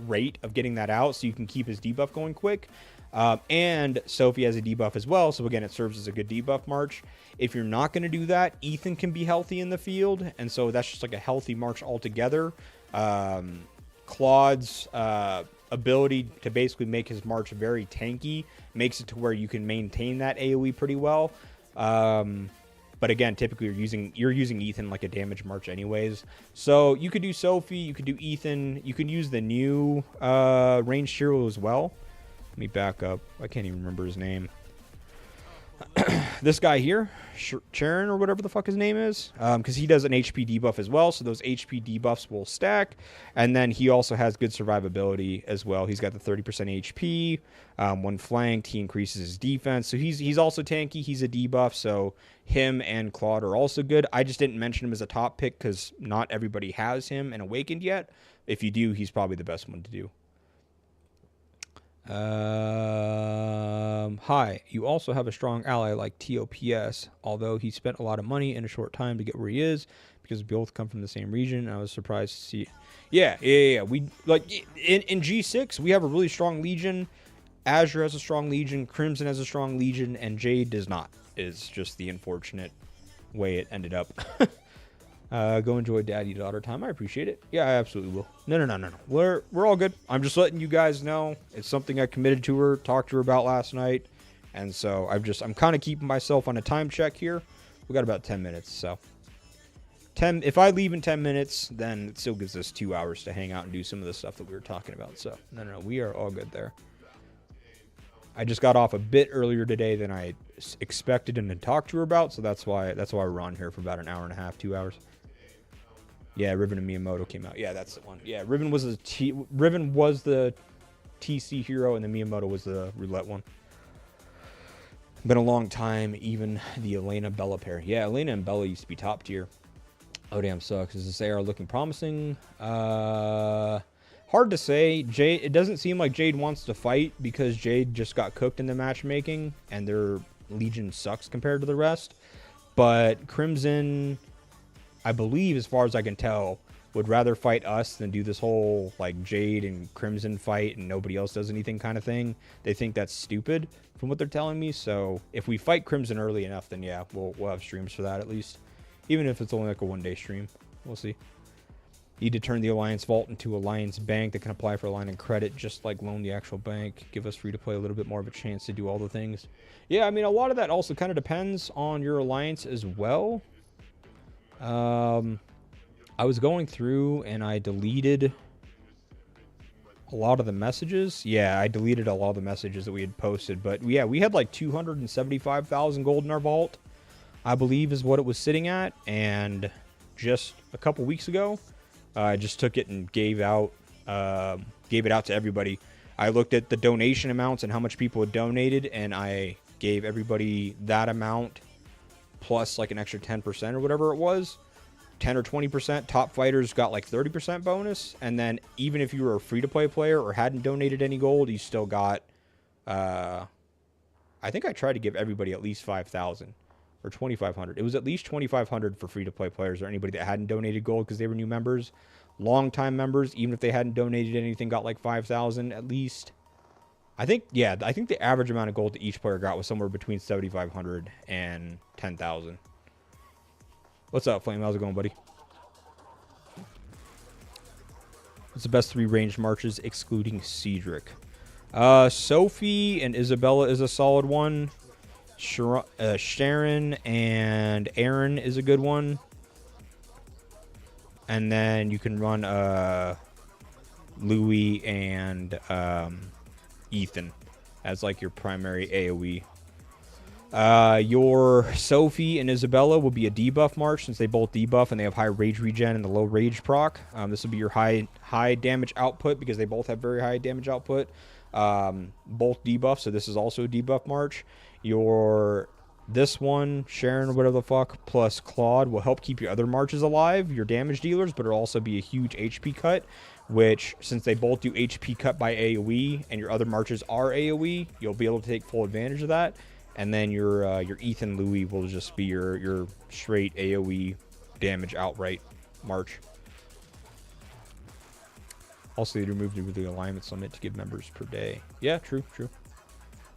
rate of getting that out so you can keep his debuff going quick. And Sophie has a debuff as well. So again, it serves as a good debuff march. If you're not going to do that, Ethan can be healthy in the field. And so that's just like a healthy march altogether. Claude's ability to basically make his march very tanky makes it to where you can maintain that AoE pretty well. But again, typically you're using Ethan like a damage march anyways. So you could do Sophie, you could do Ethan, you can use the new ranged hero as well. Let me back up. I can't even remember his name. This guy here, Charon or whatever the fuck his name is, because he does an HP debuff as well, so those HP debuffs will stack, and then he also has good survivability as well. He's got the 30% HP. When flanked, he increases his defense, so he's also tanky. He's a debuff, so him and Claude are also good. I just didn't mention him as a top pick because not everybody has him and Awakened yet. If you do, he's probably the best one to do. Hi. You also have a strong ally like TOPS, although he spent a lot of money in a short time to get where he is because we both come from the same region. I was surprised to see. Yeah. We like in G6, we have a really strong legion. Azure has a strong legion, Crimson has a strong legion, and Jade does not. Is just the unfortunate way it ended up. Go enjoy daddy-daughter time. I appreciate it. Yeah, I absolutely will. No. We're all good. I'm just letting you guys know. It's something I committed to her, talked to her about last night. And so I'm kind of keeping myself on a time check here. We got about 10 minutes, so. If I leave in 10 minutes, then it still gives us 2 hours to hang out and do some of the stuff that we were talking about. So, no, we are all good there. I just got off a bit earlier today than I expected and had talked to her about, so that's why we're on here for about an hour and a half, 2 hours. Yeah, Riven and Miyamoto came out. Yeah, that's the one. Yeah, Riven was the TC hero, and the Miyamoto was the roulette one. Been a long time, even the Elena Bella pair. Yeah, Elena and Bella used to be top tier. Oh, damn, sucks. Is this AR looking promising? Hard to say. Jade, it doesn't seem like Jade wants to fight because Jade just got cooked in the matchmaking, and their Legion sucks compared to the rest. But Crimson, I believe, as far as I can tell, would rather fight us than do this whole like Jade and Crimson fight and nobody else does anything kind of thing. They think that's stupid from what they're telling me. So if we fight Crimson early enough, then yeah, we'll have streams for that at least. Even if it's only like a one-day stream. We'll see. Need to turn the Alliance Vault into Alliance Bank that can apply for a line of credit just like loan the actual bank. Give us free-to-play a little bit more of a chance to do all the things. Yeah, I mean, a lot of that also kind of depends on your alliance as well. I was going through and I deleted a lot of the messages. Yeah, I deleted a lot of the messages that we had posted. But yeah, we had like 275,000 gold in our vault, I believe is what it was sitting at. And just a couple weeks ago, I just took it and gave it out to everybody. I looked at the donation amounts and how much people had donated, and I gave everybody that amount plus like an extra 10% or whatever it was. 10 or 20%. Top fighters got like 30% bonus. And then even if you were a free-to-play player or hadn't donated any gold, you still got, I think I tried to give everybody at least 5,000 or 2,500. It was at least 2,500 for free-to-play players or anybody that hadn't donated gold because they were new members. Long-time members, even if they hadn't donated anything, got like 5,000 at least. I think the average amount of gold that each player got was somewhere between 7,500 and 10,000. What's up, Flame? How's it going, buddy? What's the best 3 ranged marches excluding Cedric? Sophie and Isabella is a solid one. Sharon and Aaron is a good one. And then you can run Louis and Ethan as like your primary AoE. Your Sophie and Isabella will be a debuff march since they both debuff and they have high rage regen and the low rage proc. This will be your high damage output because they both have very high damage output. Both debuff, so this is also a debuff march. This one, Sharon, whatever the fuck, plus Claude will help keep your other marches alive, your damage dealers, but it'll also be a huge HP cut, which, since they both do HP cut by AoE and your other marches are AoE, you'll be able to take full advantage of that. And then your Ethan Louis will just be your straight AoE damage outright march. Also, they removed the alignment limit to give members per day. Yeah, true.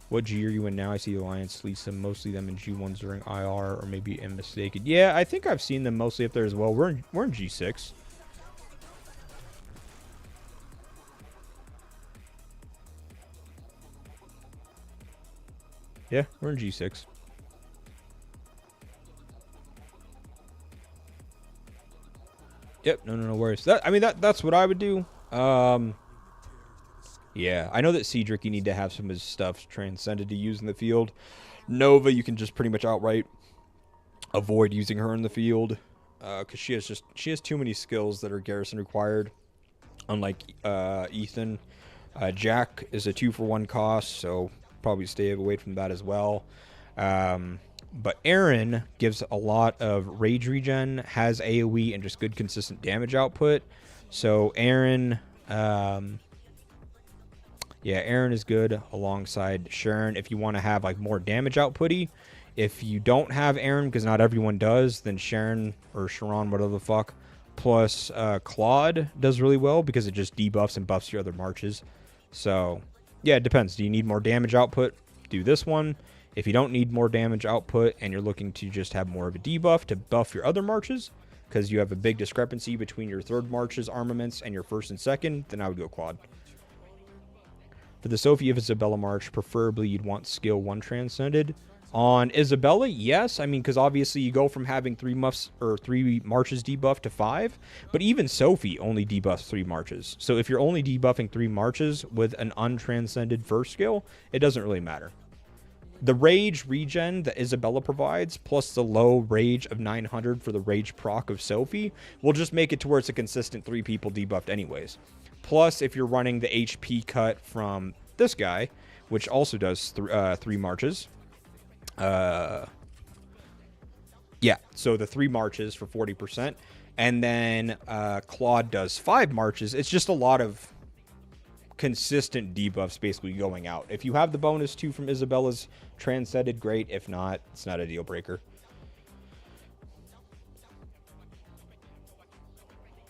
What G are you in now? I see Alliance Lisa, mostly them in G1s during IR, or maybe I'm mistaken. Yeah, I think I've seen them mostly up there as well. We're in G6. Yeah, we're in G6. Yep, no worries. That's what I would do. Yeah, I know that Cedric, you need to have some of his stuff transcended to use in the field. Nova, you can just pretty much outright avoid using her in the field because she has too many skills that are Garrison required. Unlike Ethan, Jack is a 2-for-1 cost, so probably stay away from that as well. But Aaron gives a lot of rage regen, has AoE, and just good consistent damage output. So Aaron, Yeah, Aaron is good alongside Sharon if you want to have like more damage outputty. If you don't have Aaron, because not everyone does, then Sharon or Sharon, whatever the fuck, plus Claude does really well because it just debuffs and buffs your other marches. So, yeah, it depends. Do you need more damage output? Do this one. If you don't need more damage output and you're looking to just have more of a debuff to buff your other marches, because you have a big discrepancy between your third march's armaments and your first and second, then I would go Quad. For the Sophie of Isabella March, preferably you'd want skill 1 transcended. On Isabella, yes. I mean, because obviously you go from having 3 marches debuffed to 5, but even Sophie only debuffs 3 marches. So if you're only debuffing 3 marches with an untranscended first skill, it doesn't really matter. The rage regen that Isabella provides, plus the low rage of 900 for the rage proc of Sophie, will just make it to where it's a consistent 3 people debuffed anyways. Plus, if you're running the HP cut from this guy, which also does 3 marches. Yeah, so the 3 marches for 40%. And then Claude does 5 marches. It's just a lot of consistent debuffs basically going out. If you have the bonus 2 from Isabella's transcended, great. If not, it's not a deal breaker.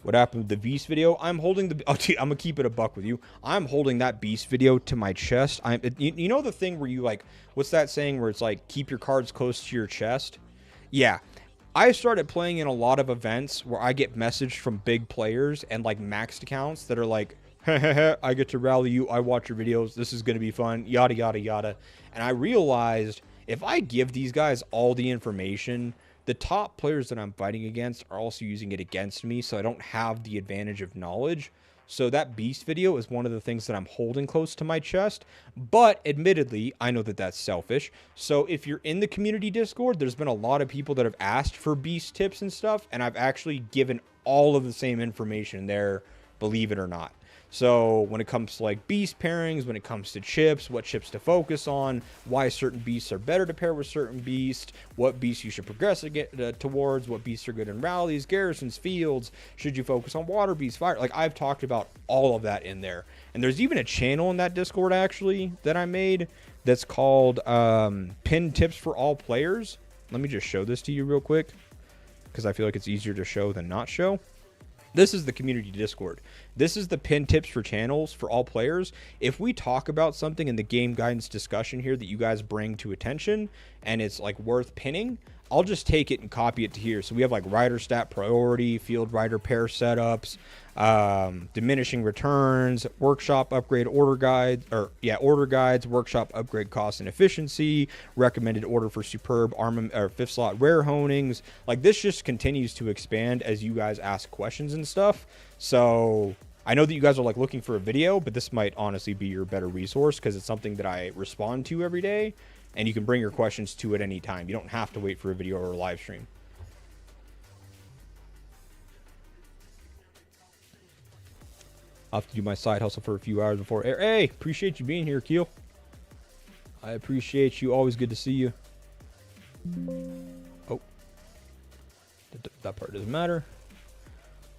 What happened with the Beast video? I'm holding the... Oh, dude, I'm going to keep it a buck with you. I'm holding that Beast video to my chest. You know the thing where you, like... What's that saying where it's like, keep your cards close to your chest? Yeah. I started playing in a lot of events where I get messaged from big players and, like, maxed accounts that are like, I get to rally you. I watch your videos. This is going to be fun. Yada, yada, yada. And I realized if I give these guys all the information... The top players that I'm fighting against are also using it against me, so I don't have the advantage of knowledge. So that Beast video is one of the things that I'm holding close to my chest. But admittedly, I know that that's selfish. So if you're in the community Discord, there's been a lot of people that have asked for Beast tips and stuff, and I've actually given all of the same information there, believe it or not. So when it comes to like beast pairings, when it comes to chips, what chips to focus on, why certain beasts are better to pair with certain beasts, what beasts you should progress towards, what beasts are good in rallies, garrisons, fields, should you focus on water beasts, fire, like I've talked about all of that in there. And there's even a channel in that Discord actually that I made that's called Pin Tips for All Players. Let me just show this to you real quick because I feel like it's easier to show than not show. This is the community Discord. This is the pin tips for channels for all players. If we talk about something in the game guidance discussion here that you guys bring to attention and it's like worth pinning, I'll just take it and copy it to here. So we have like rider stat priority, field rider pair setups, diminishing returns, workshop upgrade order guides, order guides, workshop upgrade cost and efficiency, recommended order for superb armament or 5th slot rare honings. Like this just continues to expand as you guys ask questions and stuff. So I know that you guys are like looking for a video, but this might honestly be your better resource because it's something that I respond to every day. And you can bring your questions to it any time. You don't have to wait for a video or a live stream. I'll have to do my side hustle for a few hours before air. Hey, appreciate you being here, Keel. I appreciate you. Always good to see you. Oh. That part doesn't matter.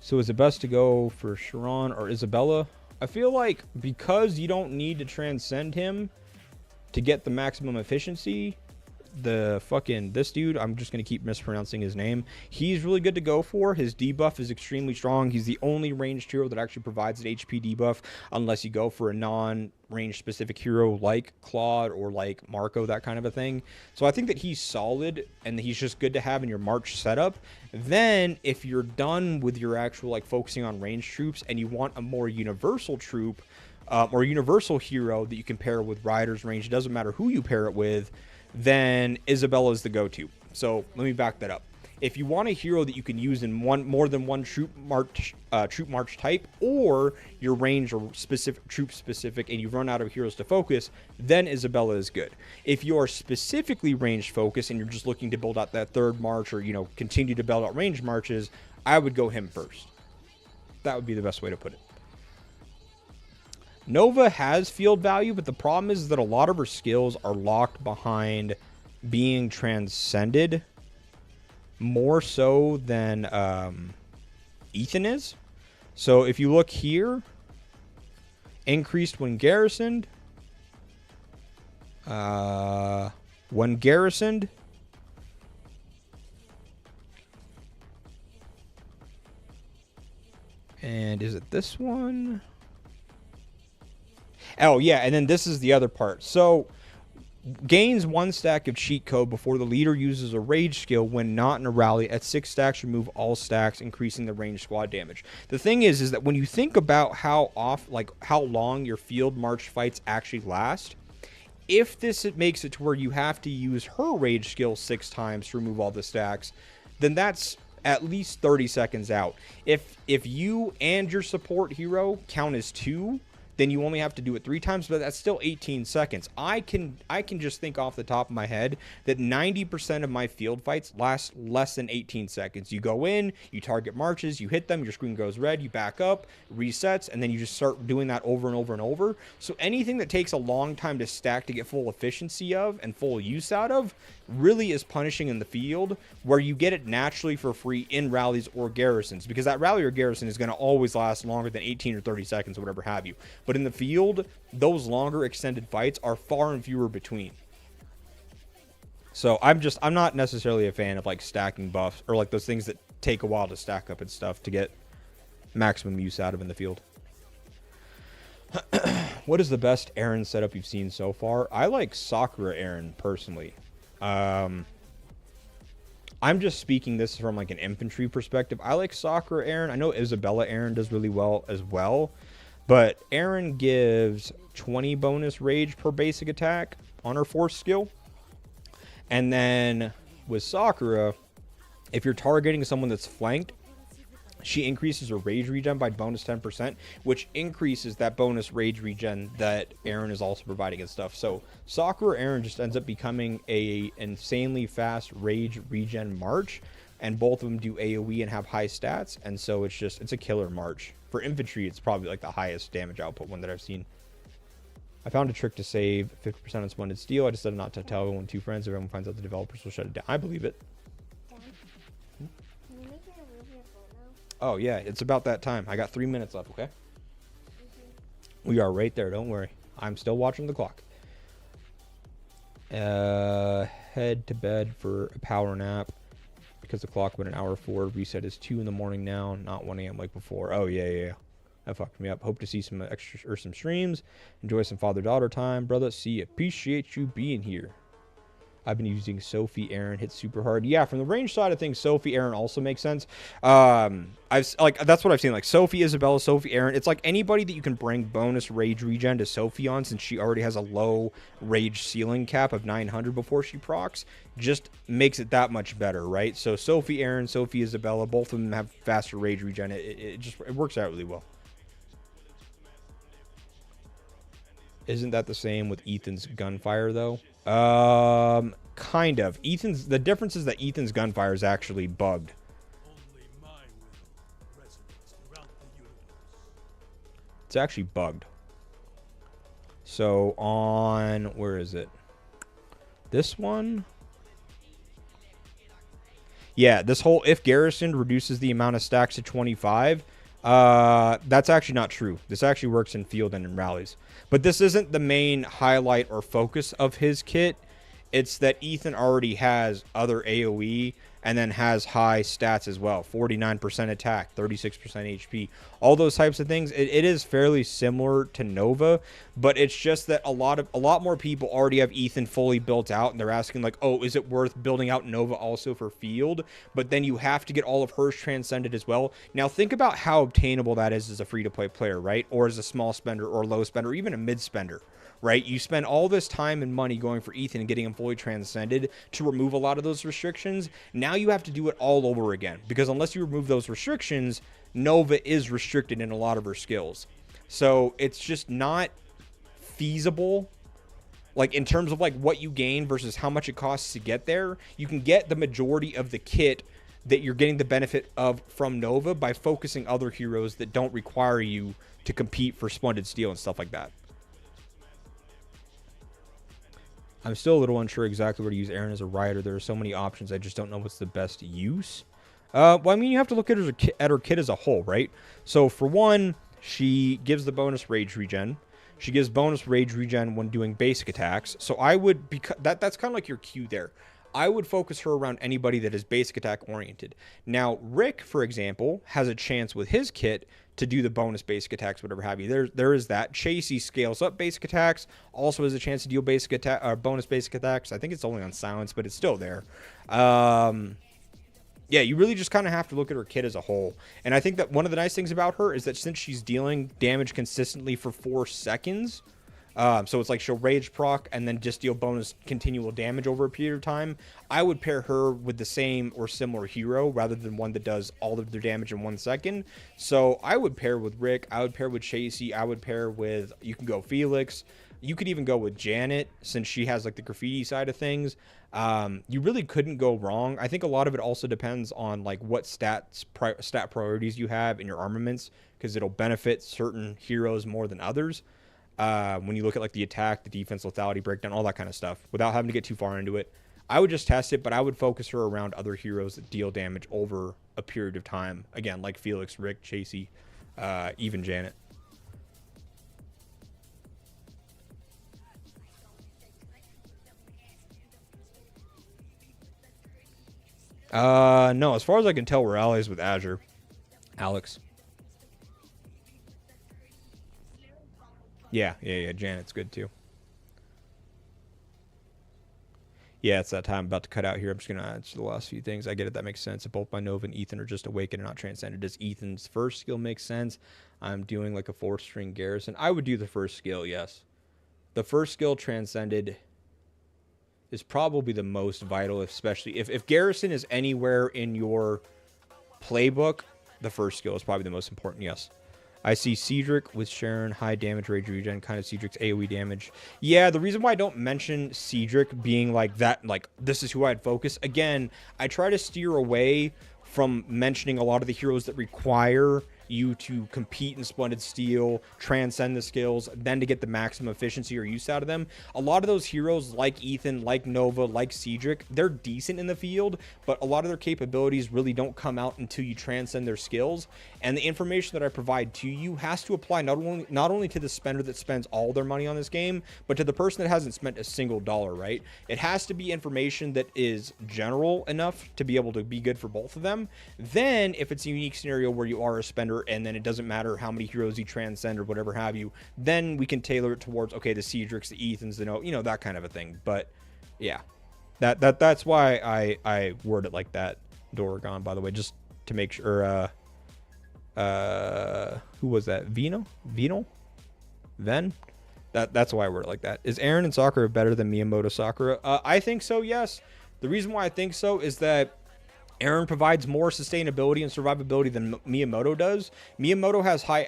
So is it best to go for Sharon or Isabella? I feel like because you don't need to transcend him to get the maximum efficiency, this dude, I'm just going to keep mispronouncing his name. He's really good to go for. His debuff is extremely strong. He's the only ranged hero that actually provides an HP debuff unless you go for a non-range specific hero like Claude or like Marco, that kind of a thing. So I think that he's solid and he's just good to have in your March setup. Then if you're done with your actual like focusing on ranged troops and you want a more universal troop, or universal hero that you can pair with riders range, it doesn't matter who you pair it with, then Isabella is the go-to. So let me back that up. If you want a hero that you can use in more than one troop march type, or your range or troop specific and you run out of heroes to focus, then Isabella is good. If you are specifically range focused and you're just looking to build out that third march or continue to build out range marches, I would go him first. That would be the best way to put it. Nova has field value, but the problem is that a lot of her skills are locked behind being transcended more so than Ethan is. So if you look here, Increased when garrisoned. When garrisoned. And is it this one? Oh, yeah, and then this is the other part. So, gains 1 stack of cheat code before the leader uses a rage skill when not in a rally. At 6 stacks, remove all stacks, increasing the range squad damage. The thing is that when you think about how long your field march fights actually last, if this makes it to where you have to use her rage skill 6 times to remove all the stacks, then that's at least 30 seconds out. If you and your support hero count as 2, then you only have to do it 3 times, but that's still 18 seconds. I can just think off the top of my head that 90% of my field fights last less than 18 seconds. You go in, you target marches, you hit them, your screen goes red, you back up, resets, and then you just start doing that over and over and over. So anything that takes a long time to stack to get full efficiency of and full use out of really is punishing in the field, where you get it naturally for free in rallies or garrisons, because that rally or garrison is going to always last longer than 18 or 30 seconds or whatever have you. But in the field, those longer extended fights are far and fewer between. So I'm not necessarily a fan of like stacking buffs or like those things that take a while to stack up and stuff to get maximum use out of in the field. What is the best Aaron setup you've seen so far? I like Sakura Aaron personally. I'm just speaking this from like an infantry perspective. I like Sakura Aaron. I know Isabella Aaron does really well as well, but Aaron gives 20 bonus rage per basic attack on her force skill. And then with Sakura, if you're targeting someone that's flanked, she increases her rage regen by bonus 10%, which increases that bonus rage regen that Aaron is also providing and stuff. So Sakura Aaron just ends up becoming a insanely fast rage regen march, and both of them do AoE and have high stats, and so it's a killer march. For infantry, it's probably like the highest damage output one that I've seen. I found a trick to save 50% on Splendid Steel. I decided not to tell everyone, 2 friends. If everyone finds out, the developers will shut it down. I believe it. Oh, yeah, it's about that time. I got 3 minutes left, okay? We are right there, don't worry. I'm still watching the clock. Head to bed for a power nap because the clock went an hour forward. Reset is 2 in the morning now, not 1 a.m. like before. Oh, yeah. That fucked me up. Hope to see some extra or some streams. Enjoy some father-daughter time, brother. See, appreciate you being here. I've been using Sophie Aaron, hit super hard. Yeah, from the range side of things, Sophie Aaron also makes sense. That's what I've seen. Like Sophie Isabella, Sophie Aaron. It's like anybody that you can bring bonus rage regen to Sophie on, since she already has a low rage ceiling cap of 900 before she procs, just makes it that much better, right? So Sophie Aaron, Sophie Isabella, both of them have faster rage regen. It works out really well. Isn't that the same with Ethan's gunfire though? Kind of. The difference is that Ethan's gunfire is actually bugged. It's actually bugged. So on, where is it? This one? Yeah, this whole if Garrison reduces the amount of stacks to 25, that's actually not true. This actually works in field and in rallies. But this isn't the main highlight or focus of his kit. It's that Ethan already has other AoE and then has high stats as well. 49% attack, 36% HP. All those types of things. It is fairly similar to Nova, but it's just that a lot more people already have Ethan fully built out, and they're asking like, oh, is it worth building out Nova also for field? But then you have to get all of hers transcended as well. Now think about how obtainable that is as a free-to-play player, right? Or as a small spender or low spender, or even a mid spender. Right? You spend all this time and money going for Ethan and getting him fully transcended to remove a lot of those restrictions. Now you have to do it all over again, because unless you remove those restrictions, Nova is restricted in a lot of her skills. So it's just not feasible. Like in terms of like what you gain versus how much it costs to get there, you can get the majority of the kit that you're getting the benefit of from Nova by focusing other heroes that don't require you to compete for Splendid Steel and stuff like that. I'm still a little unsure exactly where to use Aaron as a rider. There are so many options. I just don't know what's the best use. Well, I mean, you have to look at her kit as a whole, right? So for one, She gives the bonus rage regen. She gives bonus rage regen when doing basic attacks. So I would, because that's kind of like your cue there. I would focus her around anybody that is basic attack oriented. Now, Rick, for example, has a chance with his kit to do the bonus basic attacks, whatever have you. There is that. Chasey scales up basic attacks, also has a chance to deal basic attack or bonus basic attacks. I think it's only on silence, but it's still there. Yeah, you really just kind of have to look at her kit as a whole. And I think that one of the nice things about her is that since she's dealing damage consistently for 4 seconds, so it's like she'll rage proc and then just deal bonus continual damage over a period of time, I would pair her with the same or similar hero rather than one that does all of their damage in 1 second. So I would pair with Rick, I would pair with Chasey, I would pair with, you can go Felix, you could even go with Janet since she has like the graffiti side of things. You really couldn't go wrong. I think a lot of it also depends on like what stat priorities you have in your armaments, because it'll benefit certain heroes more than others. When you look at like the attack, the defense, lethality breakdown, all that kind of stuff, without having to get too far into it, I would just test it, but I would focus her around other heroes that deal damage over a period of time. Again, like Felix, Rick, Chasey, even Janet. No, as far as I can tell, we're allies with Azure. Alex. Yeah, Janet's good too. Yeah, it's that time. I'm about to cut out here. I'm just going to answer the last few things. I get it. That makes sense. If both my Nova and Ethan are just awakened and not transcended, does Ethan's first skill make sense? I'm doing like a 4-string Garrison. I would do the first skill, yes. The first skill transcended is probably the most vital, especially if Garrison is anywhere in your playbook, the first skill is probably the most important, yes. I see Cedric with Sharon, high damage, rage regen, kind of Cedric's AoE damage. Yeah, the reason why I don't mention Cedric being like that, like this is who I'd focus, again, I try to steer away from mentioning a lot of the heroes that require you to compete in Splendid Steel, transcend the skills, then to get the maximum efficiency or use out of them. A lot of those heroes like Ethan, like Nova, like Cedric, they're decent in the field, but a lot of their capabilities really don't come out until you transcend their skills. And the information that I provide to you has to apply not only to the spender that spends all their money on this game, but to the person that hasn't spent a single dollar, right? It has to be information that is general enough to be able to be good for both of them. Then, if it's a unique scenario where you are a spender and then it doesn't matter how many heroes you transcend or whatever have you, then we can tailor it towards, okay, the Cedrics, the Ethans, the that kind of a thing. But yeah, that's why I word it like that. Doragon, by the way, just to make sure. Who was that? Vino? Ven? That's why I word it like that. Is Aaron and Sakura better than Miyamoto Sakura? I think so, yes. The reason why I think so is that Aaron provides more sustainability and survivability than Miyamoto does. Miyamoto has high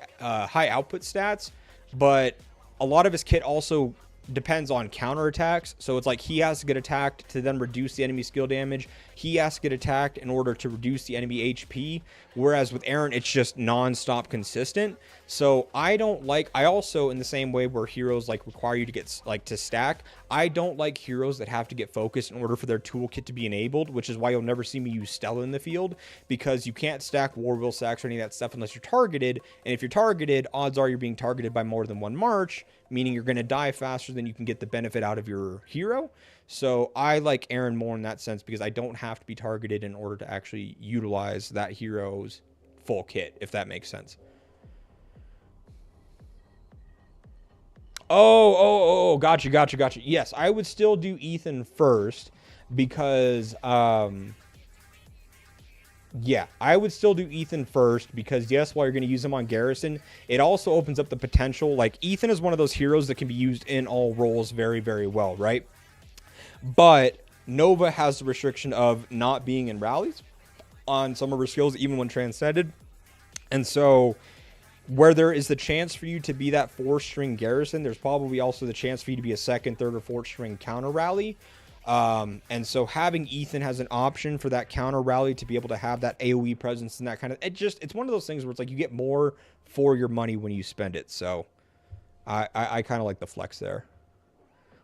output stats, but a lot of his kit also depends on counterattacks. So it's like he has to get attacked to then reduce the enemy skill damage. He has to get attacked in order to reduce the enemy HP. Whereas with Aaron, it's just non-stop consistent. So I also, in the same way where heroes like require you to get like to stack, I don't like heroes that have to get focused in order for their toolkit to be enabled, which is why you'll never see me use Stella in the field, because you can't stack War Wheel Sacks or any of that stuff unless you're targeted. And if you're targeted, odds are you're being targeted by more than one march, meaning you're going to die faster than you can get the benefit out of your hero. So I like Aaron more in that sense because I don't have to be targeted in order to actually utilize that hero's full kit, if that makes sense. Oh, gotcha. Yes, I would still do Ethan first because, yeah, I would still do Ethan first because, yes, while you're going to use him on Garrison, it also opens up the potential. Like, Ethan is one of those heroes that can be used in all roles very, very well, right? But Nova has the restriction of not being in rallies on some of her skills, even when transcended. And so where there is the chance for you to be that 4-string Garrison, there's probably also the chance for you to be a 2nd, 3rd, or 4th-string counter rally. And so having Ethan as an option for that counter rally to be able to have that AoE presence and that kind of, it's one of those things where it's like you get more for your money when you spend it. So I kind of like the flex there.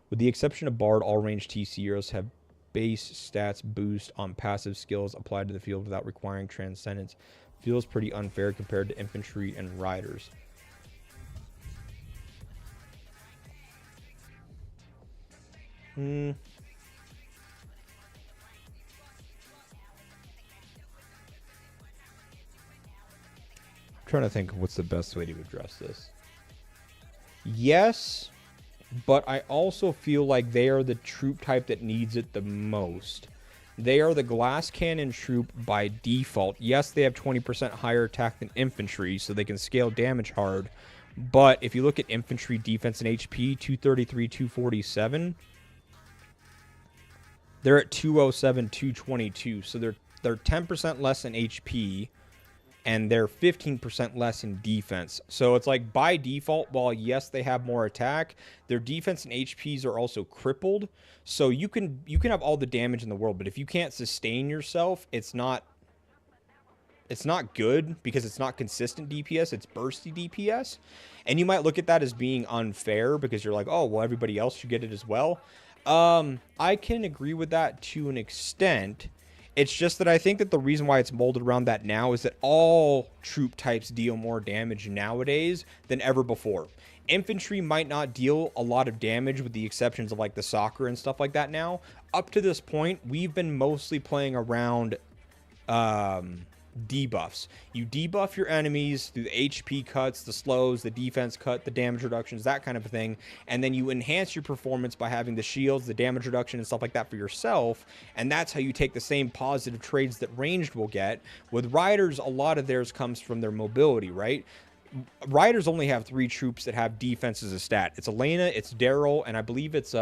With the exception of Bard, all range TC heroes have base stats boost on passive skills applied to the field without requiring transcendence. Feels pretty unfair compared to infantry and riders. I'm trying to think of what's the best way to address this. Yes, but I also feel like they are the troop type that needs it the most. They are the glass cannon troop by default. Yes, they have 20% higher attack than infantry, so they can scale damage hard. But if you look at infantry defense and HP, 233, 247, they're at 207, 222. So they're 10% less in HP, and they're 15% less in defense. So it's like by default, while yes, they have more attack, their defense and HPs are also crippled. So you can have all the damage in the world, but if you can't sustain yourself, it's not good because it's not consistent DPS, it's bursty DPS. And you might look at that as being unfair because you're like, oh, well, everybody else should get it as well. I can agree with that to an extent. It's just that I think that the reason why it's molded around that now is that all troop types deal more damage nowadays than ever before. Infantry might not deal a lot of damage with the exceptions of like the soccer and stuff like that now. Up to this point, we've been mostly playing around debuffs. You debuff your enemies through the HP cuts, the slows, the defense cut, the damage reductions, that kind of thing, and then you enhance your performance by having the shields, the damage reduction, and stuff like that for yourself, and that's how you take the same positive trades that ranged will get. With riders, a lot of theirs comes from their mobility, right? Riders only have 3 troops that have defense as a stat. It's Elena, it's Daryl, and I believe it's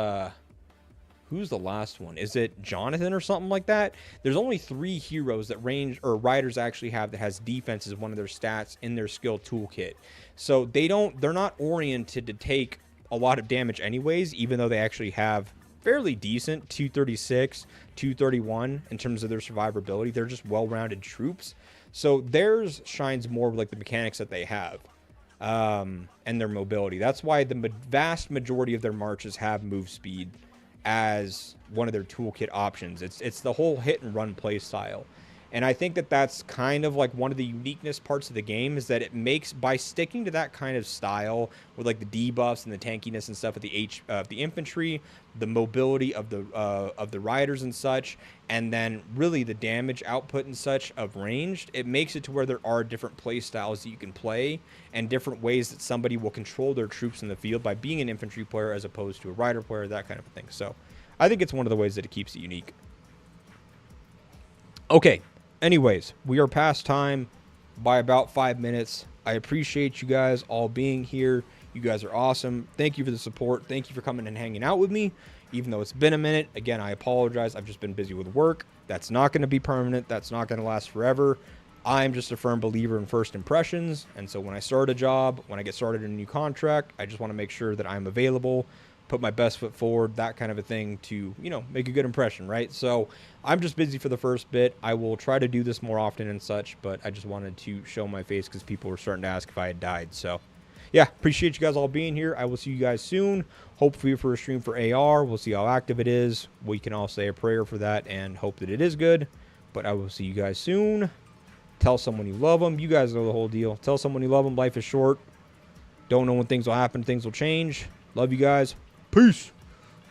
who's the last one? Is it Jonathan or something like that? There's only 3 heroes that riders actually have that has defense as one of their stats in their skill toolkit. So they're not oriented to take a lot of damage anyways, even though they actually have fairly decent 236, 231 in terms of their survivability. They're just well-rounded troops. So theirs shines more with like the mechanics that they have. And their mobility. That's why the vast majority of their marches have move speed as one of their toolkit options. It's the whole hit and run play style. And I think that that's kind of like one of the uniqueness parts of the game is that it makes, by sticking to that kind of style with like the debuffs and the tankiness and stuff of the infantry, the mobility of the riders and such, and then really the damage output and such of ranged, it makes it to where there are different play styles that you can play and different ways that somebody will control their troops in the field by being an infantry player as opposed to a rider player, that kind of thing. So I think it's one of the ways that it keeps it unique. Okay. Anyways, we are past time by about 5 minutes. I appreciate you guys all being here. You guys are awesome. Thank you for the support. Thank you for coming and hanging out with me, even though it's been a minute. Again, I apologize. I've just been busy with work. That's not going to be permanent. That's not going to last forever. I'm just a firm believer in first impressions. And so when I start a job, when I get started in a new contract, I just want to make sure that I'm available, put my best foot forward, that kind of a thing to, you know, make a good impression, right? So I'm just busy for the first bit. I will try to do this more often and such, but I just wanted to show my face because people were starting to ask if I had died. So yeah, appreciate you guys all being here. I will see you guys soon. Hopefully for a stream for AR. We'll see how active it is. We can all say a prayer for that and hope that it is good. But I will see you guys soon. Tell someone you love them. You guys know the whole deal. Tell someone you love them. Life is short. Don't know when things will happen. Things will change. Love you guys. Peace.